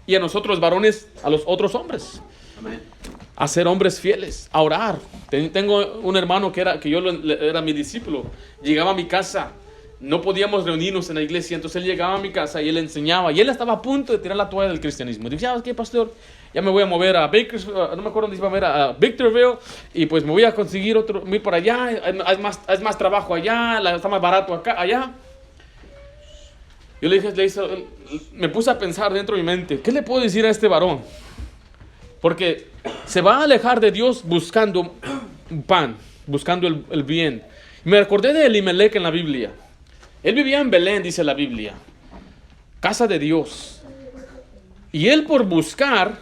Y a nosotros varones, a los otros hombres. Amén. A ser hombres fieles, a orar. Tengo un hermano que era mi discípulo. Llegaba a mi casa, no podíamos reunirnos en la iglesia, entonces él llegaba a mi casa y él enseñaba. Y él estaba a punto de tirar la toalla del cristianismo. Dije, ¿sabes qué, pastor? Ya me voy a mover a no me acuerdo dónde iba a mover, a Victorville, y pues me voy a conseguir ir por allá, hay más trabajo allá, está más barato allá. Yo le dije, me puse a pensar dentro de mi mente, ¿qué le puedo decir a este varón? Porque se va a alejar de Dios buscando pan, buscando el bien. Me acordé de Elimelech en la Biblia. Él vivía en Belén, dice la Biblia, casa de Dios. Y él por buscar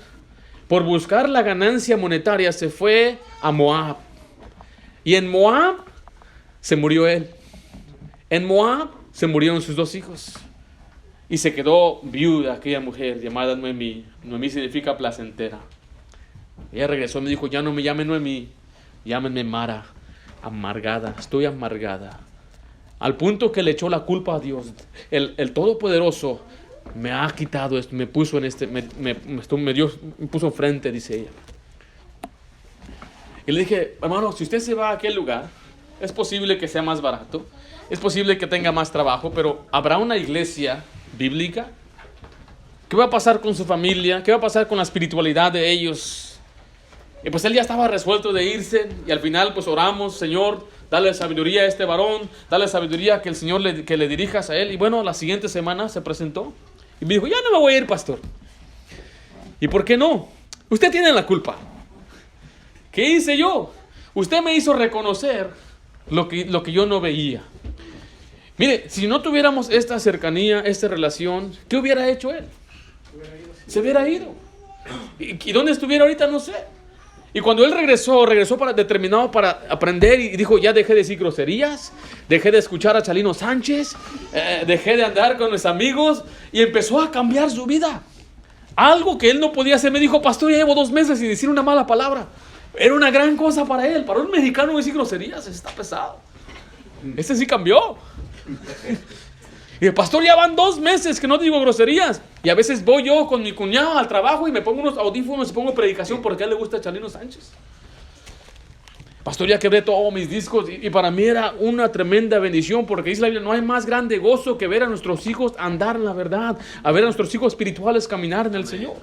la ganancia monetaria se fue a Moab. Y en Moab se murió él. En Moab se murieron sus 2 hijos. Y se quedó viuda aquella mujer llamada Noemí. Noemí significa placentera. Ella regresó y me dijo, ya no me llamen Noemí, llámenme Mara, amargada, estoy amargada. Al punto que le echó la culpa a Dios. El Todopoderoso me ha quitado esto, me puso me puso enfrente, dice ella. Y le dije, hermano, si usted se va a aquel lugar, es posible que sea más barato, es posible que tenga más trabajo, pero ¿habrá una iglesia bíblica? ¿Qué va a pasar con su familia? ¿Qué va a pasar con la espiritualidad de ellos? Y pues él ya estaba resuelto de irse, y al final pues oramos, Señor, dale sabiduría a este varón, dale sabiduría que el Señor que le dirijas a él. Y bueno, la siguiente semana se presentó y me dijo, ya no me voy a ir, pastor. ¿Y por qué no? Usted tiene la culpa. ¿Qué hice yo? Usted me hizo reconocer lo que yo no veía. Mire, si no tuviéramos esta cercanía, esta relación, ¿qué hubiera hecho él? Se hubiera ido. ¿Y dónde estuviera ahorita? No sé. Y cuando él regresó determinado para aprender y dijo, ya dejé de decir groserías, dejé de escuchar a Chalino Sánchez, dejé de andar con mis amigos, y empezó a cambiar su vida. Algo que él no podía hacer. Me dijo, pastor, ya llevo 2 meses sin decir una mala palabra. Era una gran cosa para él. Para un mexicano decir groserías está pesado. Este sí cambió. Y el pastor, ya van 2 meses que no digo groserías. Y a veces voy yo con mi cuñado al trabajo y me pongo unos audífonos y pongo predicación porque a él le gusta Chalino Sánchez. Pastor, ya quebré todos mis discos y para mí era una tremenda bendición, porque dice la Biblia, no hay más grande gozo que ver a nuestros hijos andar en la verdad, a ver a nuestros hijos espirituales caminar en el Señor.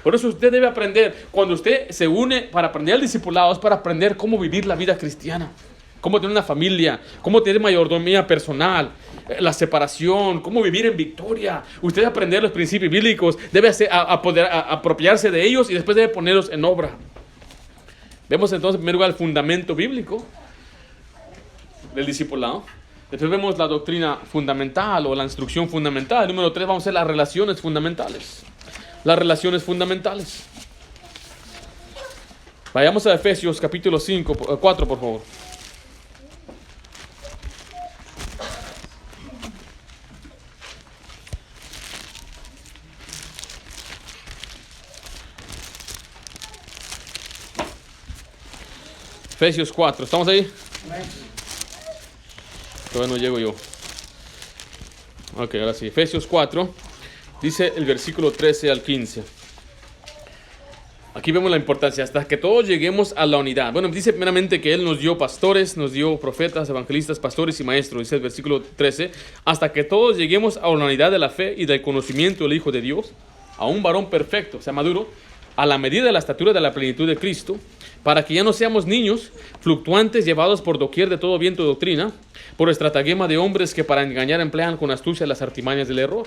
Por eso usted debe aprender, cuando usted se une para aprender al discipulado, es para aprender cómo vivir la vida cristiana, cómo tener una familia, cómo tener mayordomía personal, la separación, cómo vivir en victoria. Usted debe aprender los principios bíblicos, debe poder apropiarse de ellos y después debe ponerlos en obra. Vemos entonces en primer lugar el fundamento bíblico del discipulado. Después vemos la doctrina fundamental o la instrucción fundamental. Número 3 vamos a ver las relaciones fundamentales. Las relaciones fundamentales. Vayamos a Efesios capítulo 4, por favor. Efesios 4, ¿estamos ahí? Todavía no llego yo. Ok, ahora sí. Efesios 4, dice el versículo 13 al 15. Aquí vemos la importancia, hasta que todos lleguemos a la unidad. Bueno, dice primeramente que Él nos dio pastores, nos dio profetas, evangelistas, pastores y maestros. Dice el versículo 13, hasta que todos lleguemos a la unidad de la fe y del conocimiento del Hijo de Dios, a un varón perfecto, o sea, maduro, a la medida de la estatura de la plenitud de Cristo, para que ya no seamos niños, fluctuantes, llevados por doquier de todo viento de doctrina, por estratagema de hombres que para engañar emplean con astucia las artimañas del error,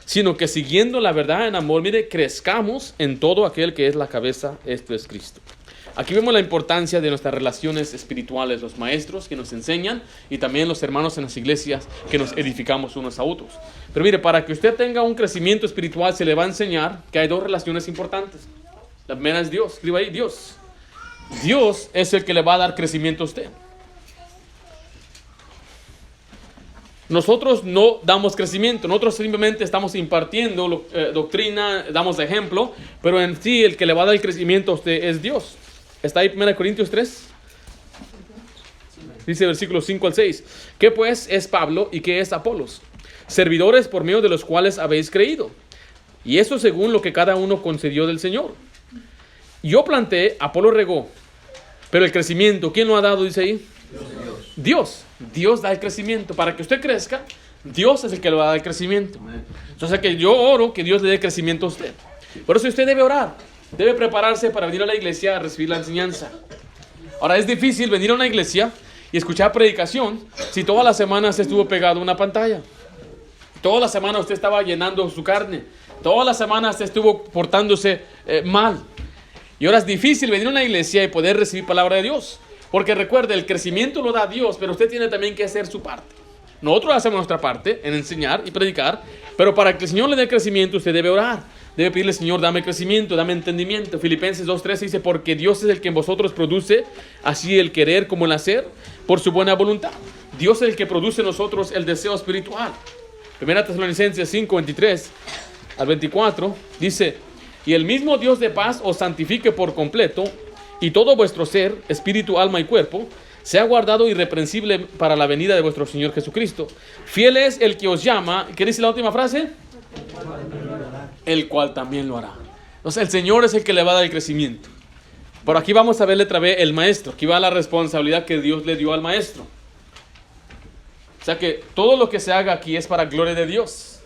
sino que siguiendo la verdad en amor, mire, crezcamos en todo aquel que es la cabeza, esto es Cristo. Aquí vemos la importancia de nuestras relaciones espirituales, los maestros que nos enseñan y también los hermanos en las iglesias que nos edificamos unos a otros. Pero mire, para que usted tenga un crecimiento espiritual se le va a enseñar que hay dos relaciones importantes. La primera es Dios, escriba ahí, Dios. Dios es el que le va a dar crecimiento a usted. Nosotros no damos crecimiento, nosotros simplemente estamos impartiendo doctrina, damos ejemplo, pero en sí el que le va a dar el crecimiento a usted es Dios. ¿Está ahí 1 Corintios 3? Dice versículos 5 al 6. ¿Qué pues es Pablo y qué es Apolos? Servidores por medio de los cuales habéis creído. Y eso según lo que cada uno concedió del Señor. Yo planté, Apolo regó, pero el crecimiento, ¿quién lo ha dado? Dice ahí. Dios. Dios da el crecimiento. Para que usted crezca, Dios es el que le va a dar el crecimiento. Entonces que yo oro que Dios le dé crecimiento a usted. Por eso usted debe orar. Debe prepararse para venir a la iglesia a recibir la enseñanza. Ahora es difícil venir a una iglesia y escuchar predicación si toda la semana se estuvo pegado a una pantalla. Toda la semana usted estaba llenando su carne. Toda la semana usted estuvo portándose mal. Y ahora es difícil venir a una iglesia y poder recibir palabra de Dios. Porque recuerde, el crecimiento lo da Dios, pero usted tiene también que hacer su parte. Nosotros hacemos nuestra parte en enseñar y predicar, pero para que el Señor le dé crecimiento, usted debe orar. Debe pedirle, Señor, dame crecimiento, dame entendimiento. Filipenses 2:13 dice, porque Dios es el que en vosotros produce, así el querer como el hacer, por su buena voluntad. Dios es el que produce en nosotros el deseo espiritual. 1 Tesalonicenses 5:23 al 24 dice, y el mismo Dios de paz os santifique por completo, y todo vuestro ser, espíritu, alma y cuerpo, sea guardado irreprensible para la venida de vuestro Señor Jesucristo. Fiel es el que os llama, ¿qué dice la última frase? El cual también lo hará. Entonces el Señor es el que le va a dar el crecimiento. Por aquí vamos a ver letra B, el maestro. Aquí va la responsabilidad que Dios le dio al maestro. O sea que todo lo que se haga aquí es para gloria de Dios.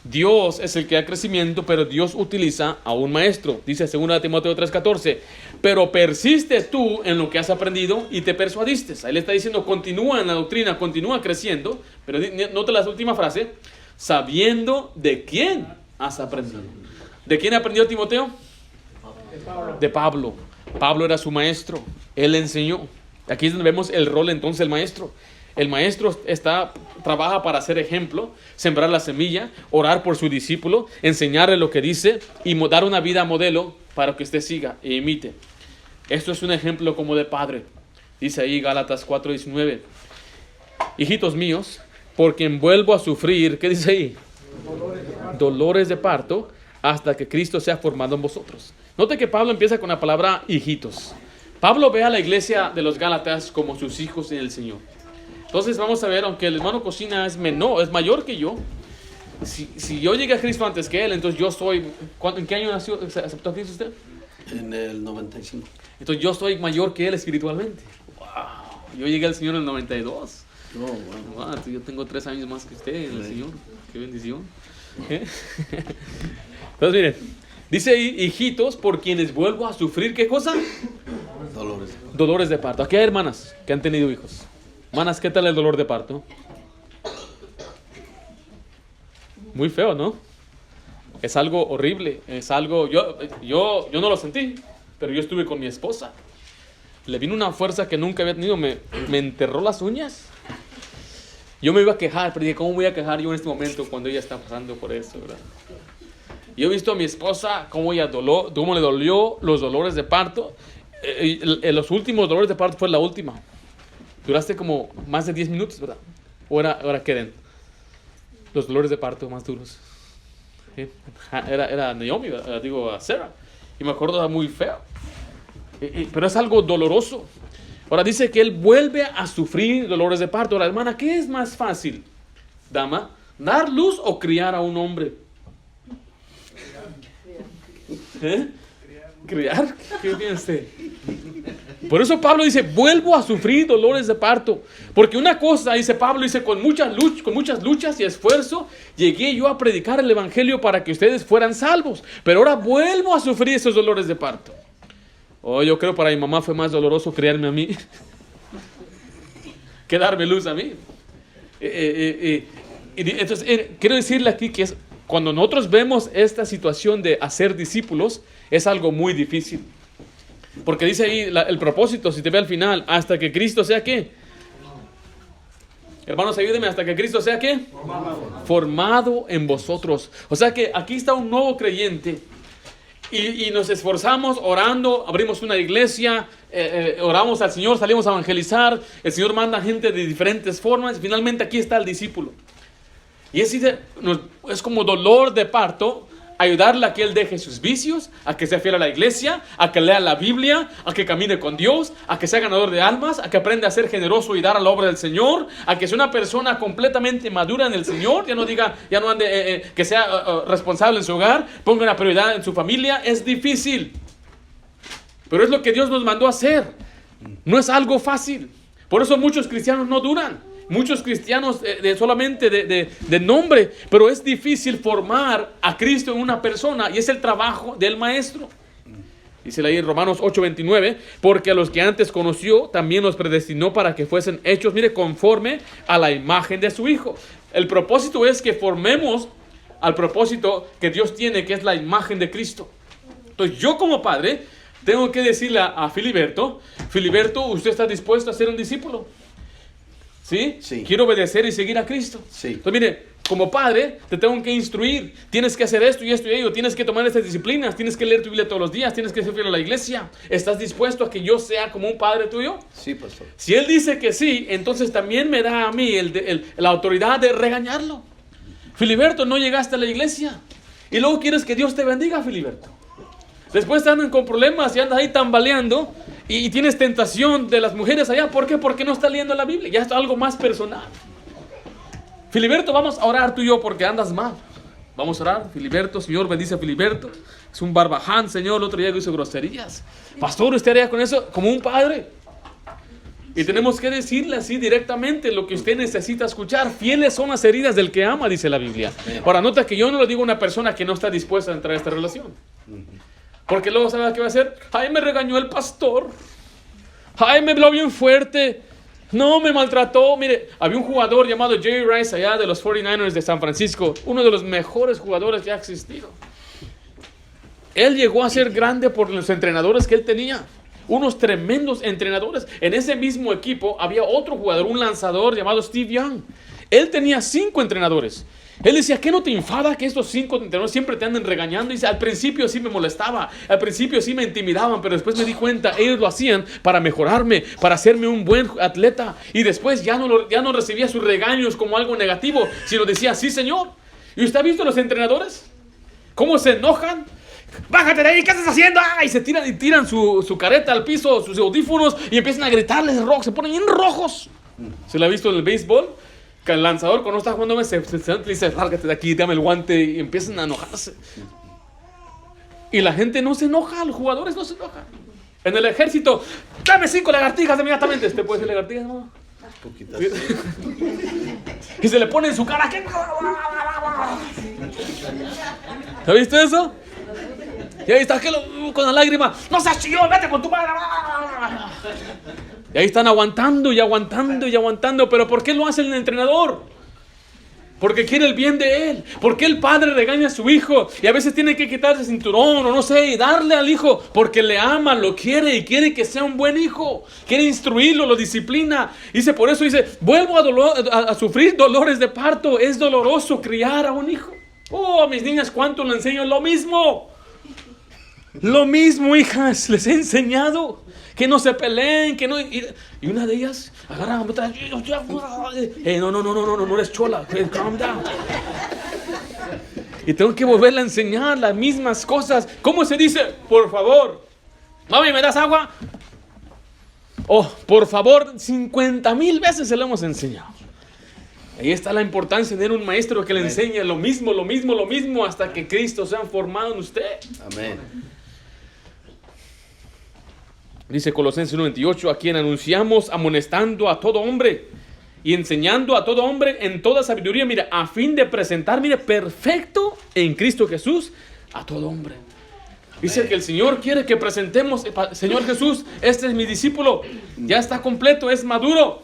Dios es el que da crecimiento, pero Dios utiliza a un maestro. Dice 2 Timoteo 3:14, pero persiste tú en lo que has aprendido y te persuadiste. Ahí le está diciendo, continúa en la doctrina, continúa creciendo, pero nota la última frase, sabiendo de quién has aprendido. ¿De quién aprendió Timoteo? De Pablo. Pablo era su maestro, él le enseñó. Aquí es donde vemos el rol entonces del maestro. El maestro trabaja para hacer ejemplo, sembrar la semilla, orar por su discípulo, enseñarle lo que dice y dar una vida modelo para que usted siga e imite. Esto es un ejemplo como de padre. Dice ahí Gálatas 4:19. Hijitos míos, por quien vuelvo a sufrir, ¿qué dice ahí? Dolores de parto hasta que Cristo sea formado en vosotros. Note que Pablo empieza con la palabra hijitos. Pablo ve a la iglesia de los Gálatas como sus hijos en el Señor. Entonces vamos a ver, aunque el hermano Cocina es mayor que yo, si yo llegué a Cristo antes que él, entonces yo soy, ¿en qué año nació, aceptó a Cristo usted? En el 95. Entonces yo soy mayor que él espiritualmente. Wow, yo llegué al Señor en el 92. No, bueno. Wow, yo tengo 3 años más que usted en el Señor. Qué bendición. Entonces miren, dice ahí, hijitos, por quienes vuelvo a sufrir, ¿qué cosa? Dolores de parto. Aquí hay hermanas que han tenido hijos. Hermanas, ¿qué tal el dolor de parto? Muy feo, ¿no? Es algo horrible. Es algo... Yo no lo sentí, pero yo estuve con mi esposa. le vino una fuerza que nunca había tenido, me enterró las uñas. Yo me iba a quejar, pero dije, ¿cómo voy a quejar yo en este momento cuando ella está pasando por eso, verdad? Yo he visto a mi esposa cómo le dolió los dolores de parto. Los últimos dolores de parto fue la última. Duraste como más de 10 minutos, ¿verdad? Ahora queden los dolores de parto más duros. ¿Sí? Era Naomi, digo, Sarah. Y me acuerdo, era muy feo. Pero es algo doloroso. Ahora dice que él vuelve a sufrir dolores de parto. Ahora, hermana, ¿qué es más fácil, dama? ¿Dar luz o criar a un hombre? ¿Criar? ¿Qué piensa? Por eso Pablo dice, vuelvo a sufrir dolores de parto. Porque una cosa, dice Pablo, dice, con muchas luchas y esfuerzo, llegué yo a predicar el evangelio para que ustedes fueran salvos. Pero ahora vuelvo a sufrir esos dolores de parto. Yo creo para mi mamá fue más doloroso criarme a mí que darme luz a mí. Entonces, quiero decirle aquí que cuando nosotros vemos esta situación de hacer discípulos, es algo muy difícil. Porque dice ahí el propósito, si te ve al final, hasta que Cristo sea ¿qué? Hermanos, ayúdenme, hasta que Cristo sea ¿qué? Formado en vosotros. O sea que aquí está un nuevo creyente. Y nos esforzamos orando, abrimos una iglesia, oramos al Señor, salimos a evangelizar, el Señor manda gente de diferentes formas, y finalmente aquí está el discípulo. Y es como dolor de parto, ayudarle a que él deje sus vicios, a que sea fiel a la iglesia, a que lea la Biblia, a que camine con Dios, a que sea ganador de almas, a que aprenda a ser generoso y dar a la obra del Señor, a que sea una persona completamente madura en el Señor, ya no ande, que sea responsable en su hogar, ponga una prioridad en su familia. Es difícil, pero es lo que Dios nos mandó a hacer. No es algo fácil. Por eso muchos cristianos no duran. Muchos cristianos solamente de nombre, pero es difícil formar a Cristo en una persona y es el trabajo del maestro. Dice ahí en Romanos 8:29, porque a los que antes conoció también los predestinó para que fuesen hechos, mire, conforme a la imagen de su Hijo. El propósito es que formemos al propósito que Dios tiene, que es la imagen de Cristo. Entonces yo como padre tengo que decirle a Filiberto, ¿usted está dispuesto a ser un discípulo? ¿Sí? Sí. Quiero obedecer y seguir a Cristo. Sí. Entonces, mire, como padre, te tengo que instruir. Tienes que hacer esto y esto y ello. Tienes que tomar estas disciplinas. Tienes que leer tu Biblia todos los días. Tienes que ser fiel a la iglesia. ¿Estás dispuesto a que yo sea como un padre tuyo? Sí, pastor. Si él dice que sí, entonces también me da a mí la autoridad de regañarlo. Filiberto, no llegaste a la iglesia. Y luego quieres que Dios te bendiga, Filiberto. Después te andan con problemas y andas ahí tambaleando y tienes tentación de las mujeres allá. ¿Por qué? Porque no está leyendo la Biblia. Ya es algo más personal. Filiberto, vamos a orar tú y yo porque andas mal. Vamos a orar. Filiberto, Señor, bendice a Filiberto. Es un barbaján, Señor. El otro día hizo groserías. Pastor, ¿usted haría con eso como un padre? Y tenemos que decirle así directamente lo que usted necesita escuchar. Fieles son las heridas del que ama, dice la Biblia. Ahora, nota que yo no le digo a una persona que no está dispuesta a entrar a esta relación. Porque luego, ¿sabe qué va a hacer? Ay, me regañó el pastor. Ay, me habló bien fuerte. No, me maltrató. Mire, había un jugador llamado Jerry Rice allá de los 49ers de San Francisco. Uno de los mejores jugadores que ha existido. Él llegó a ser grande por los entrenadores que él tenía. Unos tremendos entrenadores. En ese mismo equipo había otro jugador, un lanzador llamado Steve Young. Él tenía 5 entrenadores. Él decía, ¿qué no te enfada que estos 5 entrenadores siempre te anden regañando? Y dice, al principio sí me molestaba, al principio sí me intimidaban, pero después me di cuenta, ellos lo hacían para mejorarme, para hacerme un buen atleta. Y después ya no recibía sus regaños como algo negativo, sino decía, sí, Señor. ¿Y usted ha visto los entrenadores? ¿Cómo se enojan? Bájate de ahí, ¿qué estás haciendo? Y se tiran su careta al piso, sus audífonos, y empiezan a gritarles rojo, se ponen bien rojos. ¿Se lo ha visto en el béisbol? Que el lanzador cuando está jugando se dice, lárgate de aquí, dame el guante, y empiezan a enojarse. Y la gente no se enoja, los jugadores no se enojan. En el ejército, dame 5 lagartijas inmediatamente. ¿Usted puede decir lagartijas, no? Poquitas. Y se le pone en su cara. ¿Ha visto eso? Y ahí está con la lágrima. No seas chillón, vete con tu madre. Y ahí están aguantando y aguantando y aguantando. ¿Pero por qué lo hace el entrenador? porque quiere el bien de él. Porque el padre regaña a su hijo y a veces tiene que quitarse el cinturón o no sé, y darle al hijo porque le ama, lo quiere y quiere que sea un buen hijo. Quiere instruirlo, lo disciplina. Dice, por eso dice, vuelvo a sufrir dolores de parto. Es doloroso criar a un hijo. Oh, mis niñas, ¿cuánto le enseño? Lo mismo. Lo mismo, hijas, les he enseñado. Que no se peleen, que no... Y una de ellas agarra a otra. No eres chola. Calm down. Y tengo que volverle a enseñar las mismas cosas. ¿Cómo se dice? Por favor. Mami, ¿me das agua? Oh, por favor, 50,000 veces se lo hemos enseñado. Ahí está la importancia de tener un maestro que le enseñe lo mismo, hasta que Cristo sea formado en usted. Amén. Dice Colosenses 1:28, a quien anunciamos amonestando a todo hombre y enseñando a todo hombre en toda sabiduría, mira, a fin de presentar, mire, perfecto en Cristo Jesús a todo hombre. Dice que el Señor quiere que presentemos, Señor Jesús, este es mi discípulo, ya está completo, es maduro,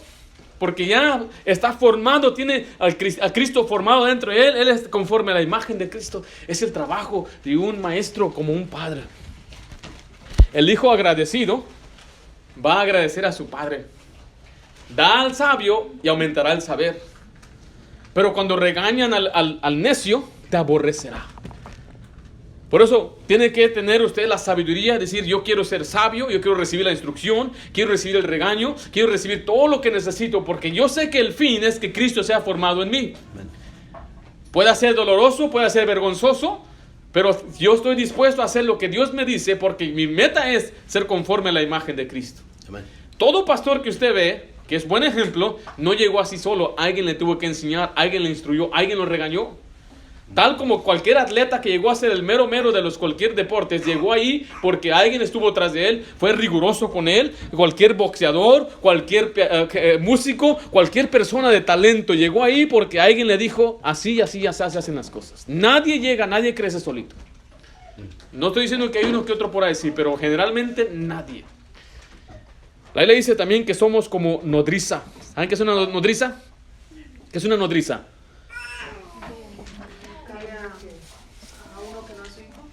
porque ya está formado, tiene a Cristo formado dentro de él es conforme a la imagen de Cristo. Es el trabajo de un maestro como un padre. El hijo agradecido va a agradecer a su padre. Da al sabio y aumentará el saber. Pero cuando regañan al necio, te aborrecerá. Por eso tiene que tener usted la sabiduría de decir, yo quiero ser sabio, yo quiero recibir la instrucción, quiero recibir el regaño, quiero recibir todo lo que necesito, porque yo sé que el fin es que Cristo sea formado en mí. Puede ser doloroso, puede ser vergonzoso, pero yo estoy dispuesto a hacer lo que Dios me dice, porque mi meta es ser conforme a la imagen de Cristo. Amén. Todo pastor que usted ve, que es buen ejemplo, no llegó así solo. Alguien le tuvo que enseñar, alguien le instruyó, alguien lo regañó. Tal como cualquier atleta que llegó a ser el mero de los cualquier deportes, llegó ahí porque alguien estuvo tras de él, fue riguroso con él. Cualquier boxeador, cualquier músico, cualquier persona de talento llegó ahí porque alguien le dijo, así y así ya se hacen las cosas. Nadie llega, nadie crece solito. No estoy diciendo que hay uno que otro por ahí, sí, pero generalmente nadie. La Biblia dice también que somos como nodriza. ¿Saben qué es una nodriza? ¿Qué es una nodriza?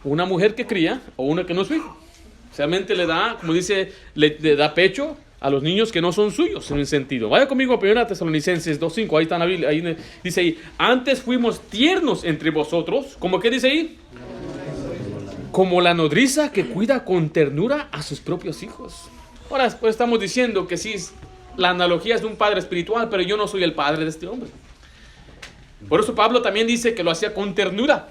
Una mujer que cría o una que no es su hijo. Realmente le da, como dice, le da pecho a los niños que no son suyos en un sentido. Vaya conmigo a 1 Tesalonicenses 2:5. Ahí está en la Biblia. Ahí dice ahí, antes fuimos tiernos entre vosotros. ¿Cómo que dice ahí? Como la nodriza que cuida con ternura a sus propios hijos. Ahora pues estamos diciendo que sí, la analogía es de un padre espiritual, pero yo no soy el padre de este hombre. Por eso Pablo también dice que lo hacía con ternura.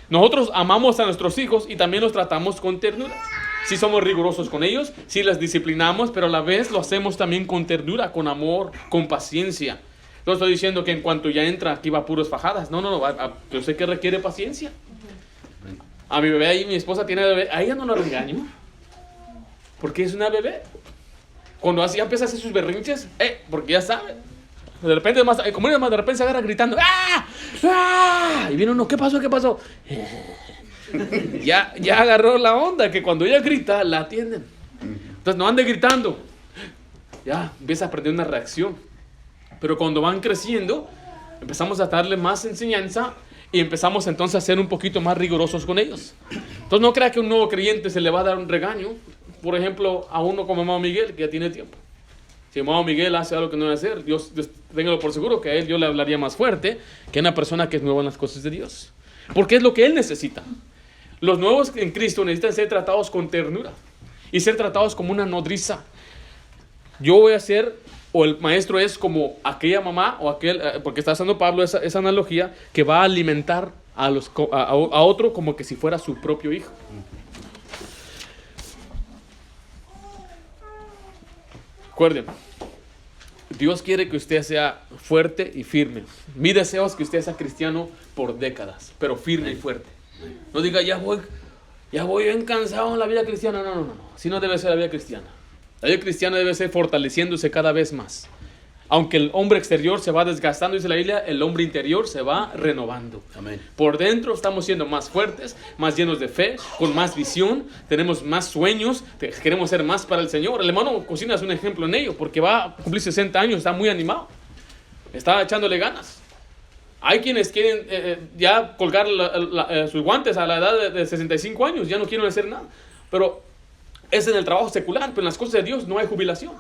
Nosotros amamos a nuestros hijos y también los tratamos con ternura. Sí somos rigurosos con ellos, sí les disciplinamos, pero a la vez lo hacemos también con ternura, con amor, con paciencia. No estoy diciendo que en cuanto ya entra aquí va a puros fajadas. No, yo sé que requiere paciencia. A mi bebé ahí, mi esposa tiene bebé, a ella no la regaño, porque es una bebé. Cuando así empieza a hacer sus berrinches, porque ya sabe. De repente, como de repente se agarra gritando, ¡ah! ¡Ah! Y viene uno, ¿qué pasó? Ya agarró la onda, que cuando ella grita, la atienden. Entonces no ande gritando. Ya empieza a aprender una reacción. Pero cuando van creciendo, empezamos a darle más enseñanza y empezamos entonces a ser un poquito más rigurosos con ellos. Entonces no crea que a un nuevo creyente se le va a dar un regaño. Por ejemplo, a uno como hermano Miguel, que ya tiene tiempo. Si hermano Miguel hace algo que no debe hacer, Dios, téngalo por seguro que a él yo le hablaría más fuerte que a una persona que es nueva en las cosas de Dios. Porque es lo que él necesita. Los nuevos en Cristo necesitan ser tratados con ternura y ser tratados como una nodriza. Yo voy a ser, o el maestro es como aquella mamá, o porque está usando Pablo esa analogía, que va a alimentar a otro como que si fuera su propio hijo. Recuerden, Dios quiere que usted sea fuerte y firme. Mi deseo es que usted sea cristiano por décadas, pero firme y fuerte. No diga, ya voy bien cansado en la vida cristiana. No. Así no debe ser la vida cristiana. La vida cristiana debe ser fortaleciéndose cada vez más. Aunque el hombre exterior se va desgastando, dice la Biblia, el hombre interior se va renovando. Amén. Por dentro estamos siendo más fuertes, más llenos de fe, con más visión, tenemos más sueños, queremos ser más para el Señor. El hermano Cocina es un ejemplo en ello, porque va a cumplir 60 años, está muy animado, está echándole ganas. Hay quienes quieren ya colgar sus guantes a la edad de 65 años, ya no quieren hacer nada. Pero es en el trabajo secular, pero en las cosas de Dios no hay jubilación.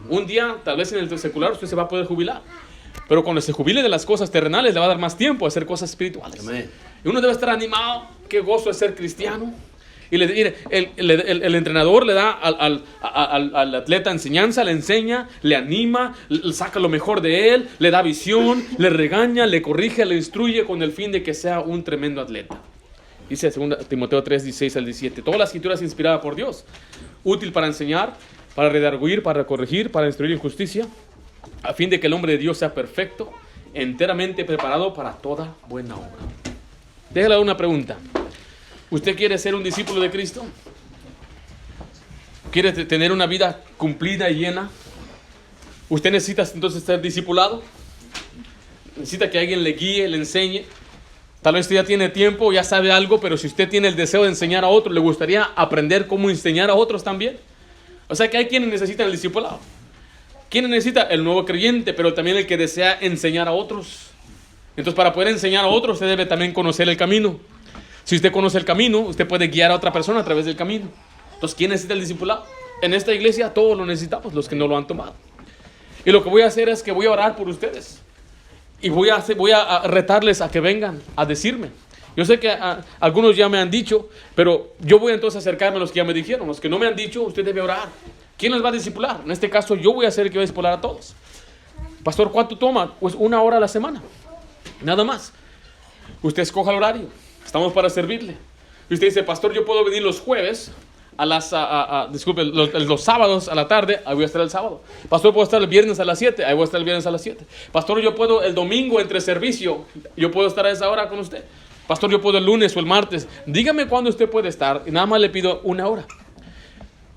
Un día, tal vez en el secular, usted se va a poder jubilar. Pero cuando se jubile de las cosas terrenales, le va a dar más tiempo a hacer cosas espirituales. Amén. Y uno debe estar animado. Qué gozo es ser cristiano. Y el entrenador le da al atleta enseñanza, le enseña, le anima, le saca lo mejor de él, le da visión, le regaña, le corrige, le instruye con el fin de que sea un tremendo atleta. Dice 2 Timoteo 3, 16 al 17. Toda la escritura es inspirada por Dios, útil para enseñar, para redarguir, para corregir, para instruir en justicia, a fin de que el hombre de Dios sea perfecto, enteramente preparado para toda buena obra. Déjale una pregunta. ¿Usted quiere ser un discípulo de Cristo? ¿Quiere tener una vida cumplida y llena? ¿Usted necesita entonces ser discipulado? ¿Necesita que alguien le guíe, le enseñe? Tal vez usted ya tiene tiempo, ya sabe algo, pero si usted tiene el deseo de enseñar a otros, ¿le gustaría aprender cómo enseñar a otros también? O sea que hay quienes necesitan el discipulado. ¿Quién necesita? El nuevo creyente, pero también el que desea enseñar a otros. Entonces, para poder enseñar a otros, usted debe también conocer el camino. Si usted conoce el camino, usted puede guiar a otra persona a través del camino. Entonces, ¿quién necesita el discipulado? En esta iglesia todos lo necesitamos, los que no lo han tomado. Y lo que voy a hacer es que voy a orar por ustedes. Y voy a retarles a que vengan a decirme. Yo sé que algunos ya me han dicho, pero yo voy entonces a acercarme a los que ya me dijeron. Los que no me han dicho, usted debe orar. ¿Quién los va a discipular? En este caso, yo voy a ser el que va a discipular a todos. Pastor, ¿cuánto toma? Pues 1 hora a la semana. Nada más. Usted escoja el horario. Estamos para servirle. Y usted dice, pastor, yo puedo venir los jueves a las, disculpe, los sábados a la tarde, ahí voy a estar el sábado. Pastor, puedo estar el viernes a las 7, ahí voy a estar el viernes a las 7. Pastor, yo puedo el domingo entre servicio, yo puedo estar a esa hora con usted. Pastor, yo puedo el lunes o el martes. Dígame cuándo usted puede estar y nada más le pido 1 hora.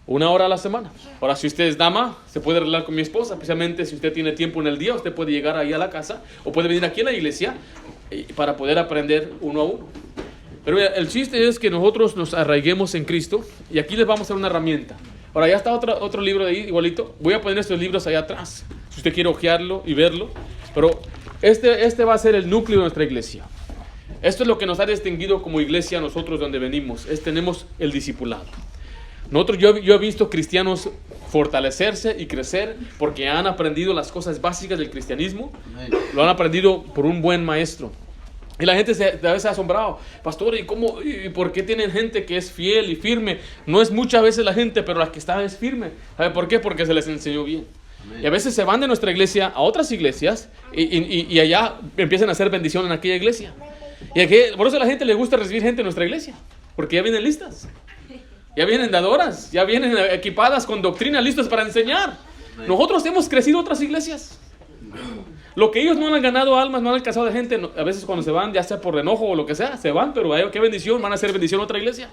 1 hora a la semana. Ahora, si usted es dama, se puede arreglar con mi esposa, especialmente si usted tiene tiempo en el día, usted puede llegar ahí a la casa o puede venir aquí a la iglesia para poder aprender uno a uno. Pero mira, el chiste es que nosotros nos arraiguemos en Cristo y aquí les vamos a dar una herramienta. Ahora, ya está otro libro de ahí, igualito. Voy a poner estos libros allá atrás, si usted quiere hojearlo y verlo. Pero este va a ser el núcleo de nuestra iglesia. Esto es lo que nos ha distinguido como iglesia nosotros donde venimos. Tenemos el discipulado. Yo he visto cristianos fortalecerse y crecer porque han aprendido las cosas básicas del cristianismo. Lo han aprendido por un buen maestro. Y la gente a veces se ha asombrado. Pastor, ¿y por qué tienen gente que es fiel y firme? No es muchas veces la gente, pero la que está es firme. ¿Sabe por qué? Porque se les enseñó bien. Y a veces se van de nuestra iglesia a otras iglesias y allá empiezan a hacer bendición en aquella iglesia. Por eso a la gente le gusta recibir gente en nuestra iglesia, porque ya vienen listas. Ya vienen dadoras, ya vienen equipadas con doctrina, listas para enseñar. Nosotros hemos crecido otras iglesias. Lo que ellos no han ganado almas, no han alcanzado de gente, a veces cuando se van, ya sea por enojo o lo que sea, se van, pero qué bendición, van a hacer bendición a otra iglesia.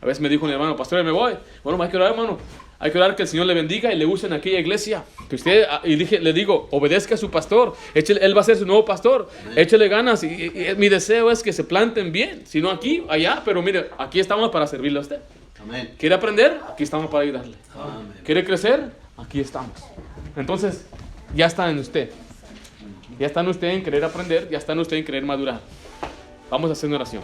A veces me dijo mi hermano, pastor, me voy. Bueno, hay que orar, hermano. Hay que orar que el Señor le bendiga y le use en aquella iglesia. Que usted, le digo, obedezca a su pastor. Él va a ser su nuevo pastor. Échele ganas. Y mi deseo es que se planten bien. Si no aquí, allá, pero mire, aquí estamos para servirle a usted. Amén. ¿Quiere aprender? Aquí estamos para ayudarle. Amén. ¿Quiere crecer? Aquí estamos. Entonces, ya está en usted. Ya está en usted en querer aprender, ya está en usted en querer madurar. Vamos a hacer una oración.